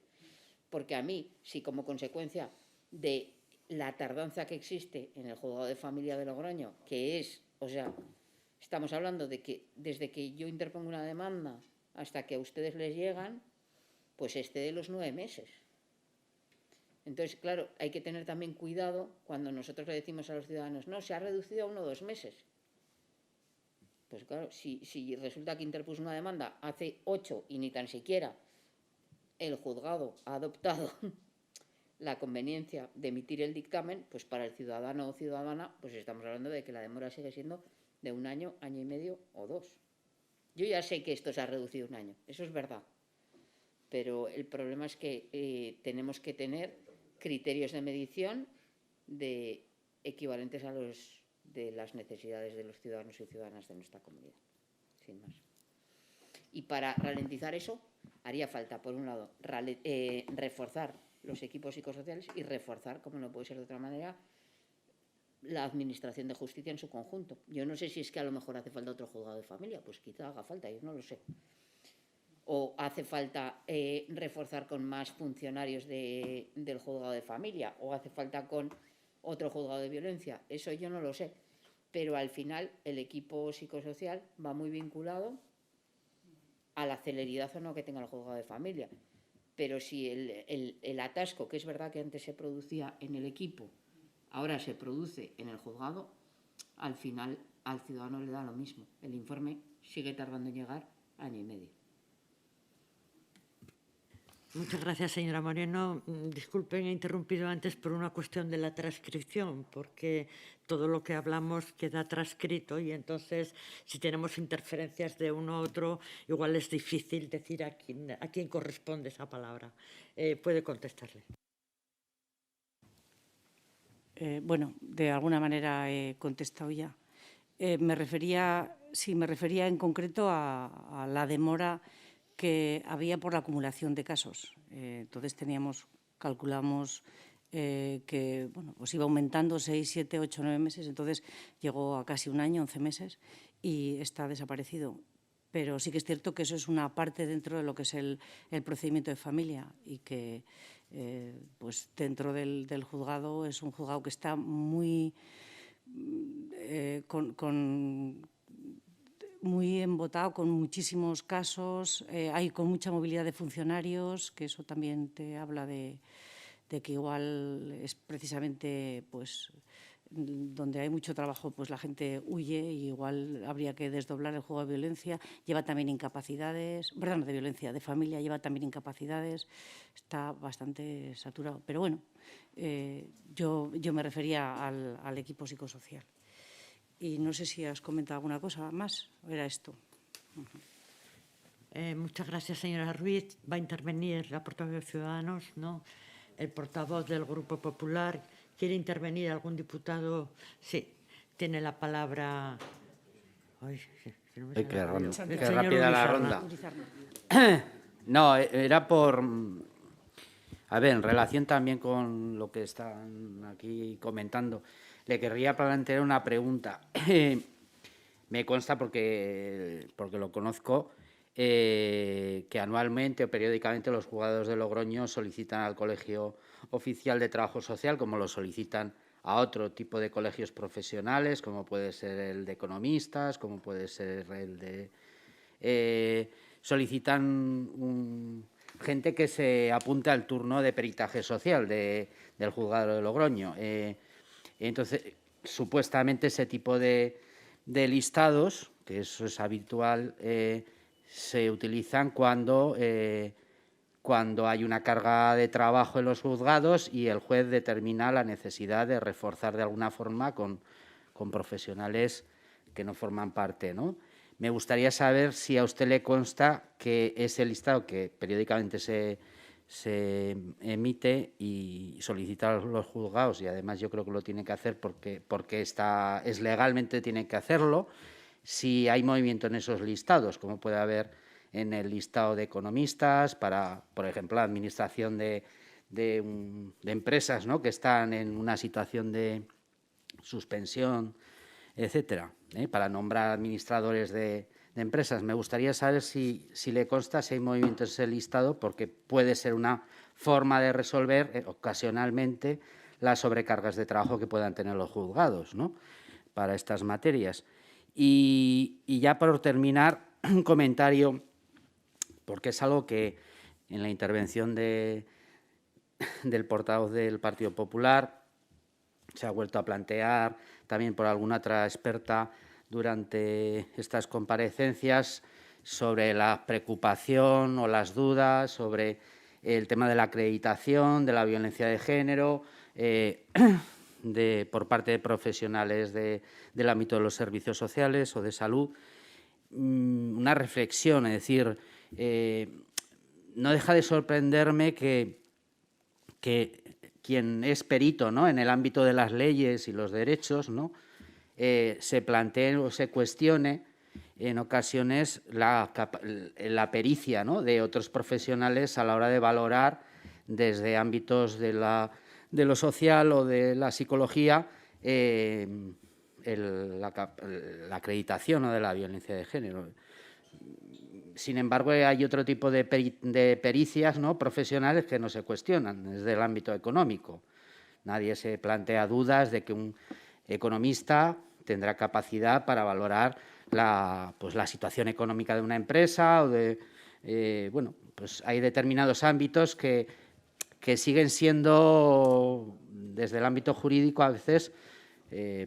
Porque a mí, si como consecuencia de la tardanza que existe en el juzgado de familia de Logroño, que es, o sea, estamos hablando de que desde que yo interpongo una demanda hasta que a ustedes les llegan, pues excede los 9 meses. Entonces, claro, hay que tener también cuidado cuando nosotros le decimos a los ciudadanos, no, se ha reducido a 1 o 2 meses. Pues claro, si resulta que interpuso una demanda hace 8 y ni tan siquiera el juzgado ha adoptado la conveniencia de emitir el dictamen, pues para el ciudadano o ciudadana, pues estamos hablando de que la demora sigue siendo de 1 año, 1 año y medio o 2. Yo ya sé que esto se ha reducido 1 año, eso es verdad. Pero el problema es que tenemos que tener criterios de medición equivalentes a los de las necesidades de los ciudadanos y ciudadanas de nuestra comunidad, sin más. Y para ralentizar eso, haría falta, por un lado, reforzar los equipos psicosociales y reforzar, como no puede ser de otra manera, la Administración de Justicia en su conjunto. Yo no sé si es que a lo mejor hace falta otro juzgado de familia, pues quizá haga falta, yo no lo sé. O hace falta reforzar con más funcionarios del juzgado de familia, o hace falta con otro juzgado de violencia, eso yo no lo sé. Pero al final el equipo psicosocial va muy vinculado a la celeridad o no que tenga el juzgado de familia. Pero si el atasco, que es verdad que antes se producía en el equipo, ahora se produce en el juzgado, al final al ciudadano le da lo mismo. El informe sigue tardando en llegar 1 año y medio. Muchas gracias, señora Moreno. Disculpen, he interrumpido antes por una cuestión de la transcripción, porque todo lo que hablamos queda transcrito y entonces, si tenemos interferencias de uno a otro, igual es difícil decir a quién corresponde esa palabra. Puede contestarle. Bueno, de alguna manera he contestado ya. Me refería en concreto a la demora que había por la acumulación de casos. Entonces calculamos que bueno, pues iba aumentando 6, 7, 8, 9 meses, entonces llegó a casi 1 año, 11 meses y está desaparecido. Pero sí que es cierto que eso es una parte dentro de lo que es el procedimiento de familia y que pues dentro del juzgado es un juzgado que está muy muy embotado, con muchísimos casos, hay con mucha movilidad de funcionarios, que eso también te habla de que igual es precisamente pues donde hay mucho trabajo, pues la gente huye y igual habría que desdoblar el juego de violencia. Lleva también incapacidades, perdón, de violencia de familia, lleva también incapacidades, está bastante saturado. Pero bueno, yo me refería al equipo psicosocial. Y no sé si has comentado alguna cosa más, o era esto. Muchas gracias, señora Ruiz. Va a intervenir la portavoz de Ciudadanos, ¿no? El portavoz del Grupo Popular. ¿Quiere intervenir algún diputado? Sí, tiene la palabra. Ay, no me sale. Qué rápida la ronda. Urizarna. No, era por... A ver, en relación también con lo que están aquí comentando, le querría plantear una pregunta. Me consta, porque lo conozco, que anualmente o periódicamente los juzgados de Logroño solicitan al Colegio Oficial de Trabajo Social, como lo solicitan a otro tipo de colegios profesionales, como puede ser el de economistas, como puede ser el de... solicitan gente que se apunte al turno de peritaje social del juzgado de Logroño. Entonces, supuestamente ese tipo de listados, que eso es habitual, se utilizan cuando hay una carga de trabajo en los juzgados y el juez determina la necesidad de reforzar de alguna forma con profesionales que no forman parte, ¿no? Me gustaría saber si a usted le consta que ese listado que periódicamente se emite y solicita a los juzgados, y además yo creo que lo tiene que hacer porque es legalmente tiene que hacerlo, si hay movimiento en esos listados, como puede haber en el listado de economistas para, por ejemplo, la administración de empresas, ¿no?, que están en una situación de suspensión, etcétera, para nombrar administradores de empresas. Me gustaría saber si le consta si hay movimiento en ese listado, porque puede ser una forma de resolver ocasionalmente las sobrecargas de trabajo que puedan tener los juzgados, ¿no?, para estas materias. Y ya por terminar, un comentario, porque es algo que en la intervención del portavoz del Partido Popular se ha vuelto a plantear, también por alguna otra experta durante estas comparecencias, sobre la preocupación o las dudas sobre el tema de la acreditación, de la violencia de género, por parte de profesionales del ámbito de los servicios sociales o de salud. Una reflexión, es decir, no deja de sorprenderme que quien es perito, ¿no?, en el ámbito de las leyes y los derechos, ¿no?, se plantee o se cuestione en ocasiones la pericia, ¿no?, de otros profesionales a la hora de valorar desde ámbitos de lo social o de la psicología la acreditación, ¿no?, de la violencia de género. Sin embargo, hay otro tipo de pericias, ¿no?, profesionales que no se cuestionan desde el ámbito económico. Nadie se plantea dudas de que un economista tendrá capacidad para valorar la situación económica de una empresa o bueno, pues hay determinados ámbitos que siguen siendo, desde el ámbito jurídico, a veces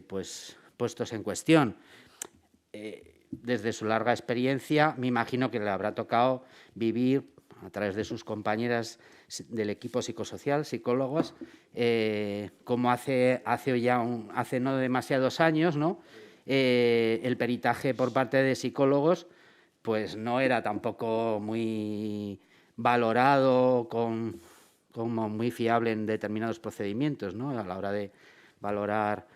pues puestos en cuestión. Desde su larga experiencia, me imagino que le habrá tocado vivir, a través de sus compañeras del equipo psicosocial, psicólogos, como hace no demasiados años, ¿no?, el peritaje por parte de psicólogos pues no era tampoco muy valorado como muy fiable en determinados procedimientos, ¿no?, a la hora de valorar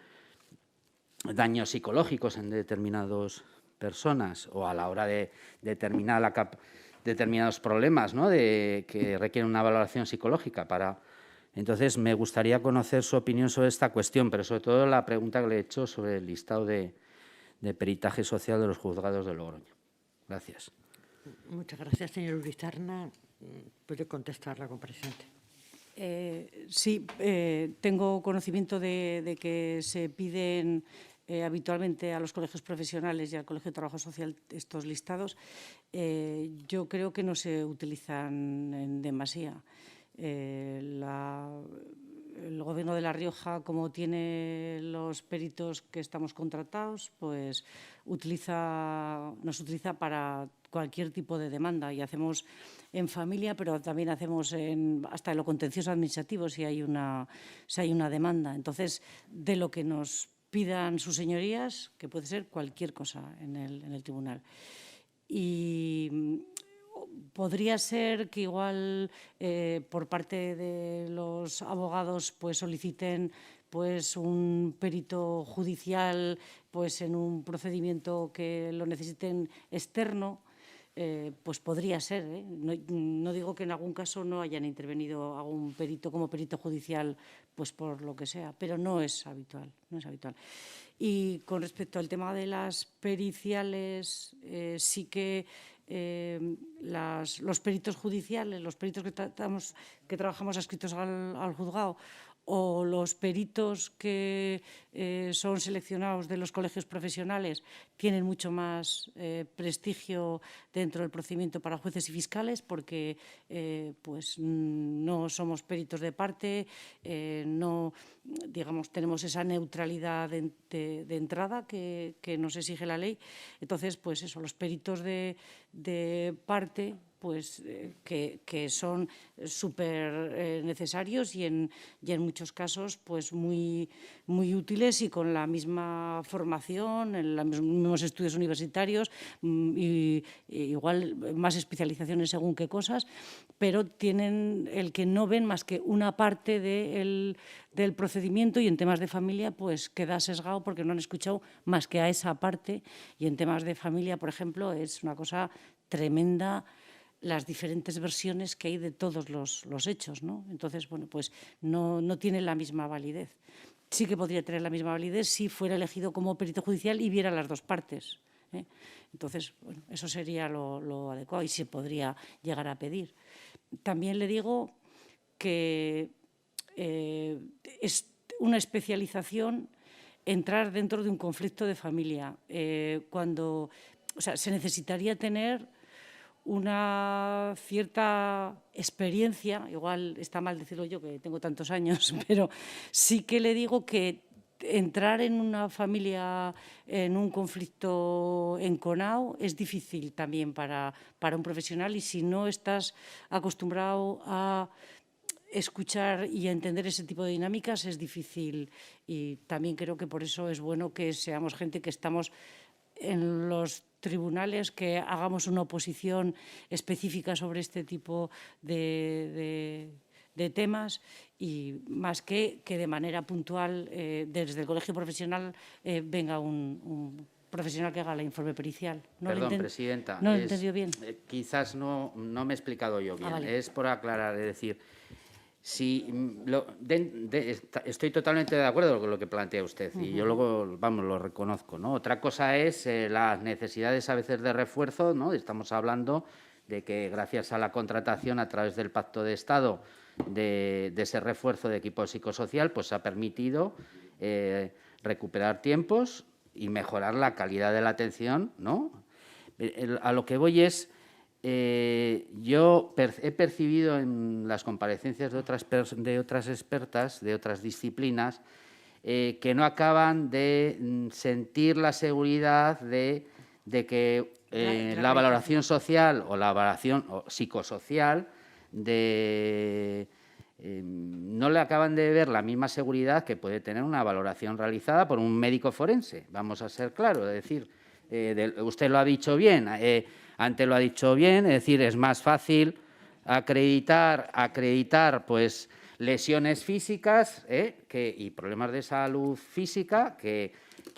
daños psicológicos en determinadas personas o a la hora de determinar determinados problemas, ¿no?, que requieren una valoración psicológica para. Entonces, me gustaría conocer su opinión sobre esta cuestión, pero sobre todo la pregunta que le he hecho sobre el listado de peritaje social de los juzgados de Logroño. Gracias. Muchas gracias, señor Urizarna. ¿Puede contestar la compareciente? Sí, tengo conocimiento de que se piden habitualmente a los colegios profesionales y al Colegio de Trabajo Social estos listados. Yo creo que no se utilizan en demasía. El Gobierno de La Rioja, como tiene los peritos que estamos contratados, pues nos utiliza para cualquier tipo de demanda, y hacemos en familia, pero también hacemos hasta en lo contencioso administrativo si hay una demanda. Entonces, de lo que nos pidan sus señorías, que puede ser cualquier cosa en el tribunal. Y podría ser que igual por parte de los abogados pues soliciten pues un perito judicial pues en un procedimiento que lo necesiten externo. Pues podría ser, ¿eh? No digo que en algún caso no hayan intervenido algún perito como perito judicial, pues por lo que sea, pero no es habitual, no es habitual. Y con respecto al tema de las periciales, sí que los peritos judiciales, los peritos que trabajamos adscritos al juzgado, o los peritos que son seleccionados de los colegios profesionales tienen mucho más prestigio dentro del procedimiento para jueces y fiscales, porque pues no somos peritos de parte, no, digamos, tenemos esa neutralidad de entrada que nos exige la ley. Entonces, pues eso, los peritos de parte, pues que son súper necesarios y en muchos casos pues muy útiles y con la misma formación, en los mismos estudios universitarios y igual más especializaciones según qué cosas, pero tienen el que no ven más que una parte del procedimiento, y en temas de familia pues queda sesgado porque no han escuchado más que a esa parte, y en temas de familia, por ejemplo, es una cosa tremenda las diferentes versiones que hay de todos los hechos, ¿no? Entonces, bueno, pues no tiene la misma validez. Sí que podría tener la misma validez si fuera elegido como perito judicial y viera las dos partes, ¿eh? Entonces, bueno, eso sería lo adecuado y se podría llegar a pedir. También le digo que es una especialización entrar dentro de un conflicto de familia. O sea, se necesitaría tener una cierta experiencia, igual está mal decirlo yo que tengo tantos años, pero sí que le digo que entrar en una familia en un conflicto enconado es difícil también para un profesional, y si no estás acostumbrado a escuchar y a entender ese tipo de dinámicas es difícil, y también creo que por eso es bueno que seamos gente que estamos en los tribunales, que hagamos una oposición específica sobre este tipo de temas, y más que de manera puntual desde el colegio profesional venga un profesional que haga el informe pericial. Perdón, presidenta. ¿No lo he entendido bien? Quizás no me he explicado yo bien. Vale. Es por aclarar, es decir, Estoy totalmente de acuerdo con lo que plantea usted y yo luego, vamos, lo reconozco, ¿no? Otra cosa es las necesidades a veces de refuerzo, ¿no? Estamos hablando de que gracias a la contratación a través del Pacto de Estado de ese refuerzo de equipo psicosocial, pues ha permitido recuperar tiempos y mejorar la calidad de la atención, ¿no? A lo que voy es... yo he percibido en las comparecencias de otras expertas, de otras disciplinas, que no acaban de sentir la seguridad de que la valoración social o la valoración psicosocial no le acaban de ver la misma seguridad que puede tener una valoración realizada por un médico forense. Vamos a ser claros, es decir, usted lo ha dicho bien, antes lo ha dicho bien, es decir, es más fácil acreditar pues, lesiones físicas y problemas de salud física que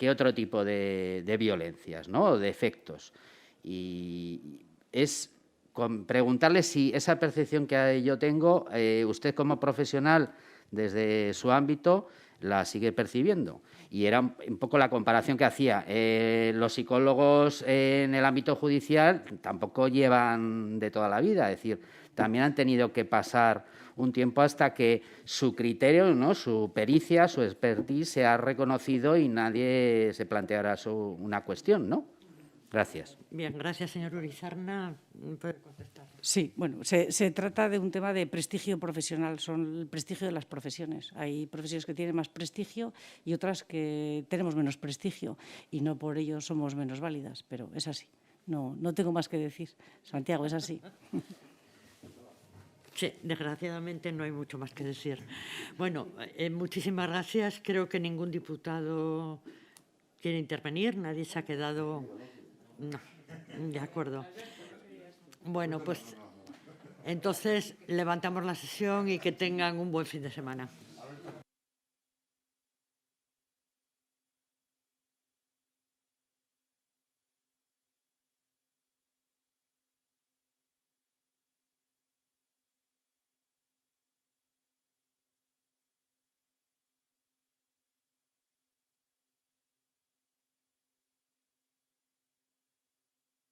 otro tipo de violencias, ¿no? O de efectos. Y es preguntarle si esa percepción que yo tengo, usted como profesional desde su ámbito la sigue percibiendo. Y era un poco la comparación que hacía. Los psicólogos en el ámbito judicial tampoco llevan de toda la vida, es decir, también han tenido que pasar un tiempo hasta que su criterio, ¿no? Su pericia, su expertise se ha reconocido y nadie se planteará una cuestión, ¿no? Gracias. Bien, gracias, señor Urizarna. ¿Puede contestar? Sí, bueno, se trata de un tema de prestigio profesional, son el prestigio de las profesiones. Hay profesiones que tienen más prestigio y otras que tenemos menos prestigio y no por ello somos menos válidas, pero es así. No tengo más que decir. Santiago, es así. Sí, desgraciadamente no hay mucho más que decir. Bueno, muchísimas gracias. Creo que ningún diputado quiere intervenir, nadie se ha quedado... No, de acuerdo. Bueno, pues entonces levantamos la sesión y que tengan un buen fin de semana.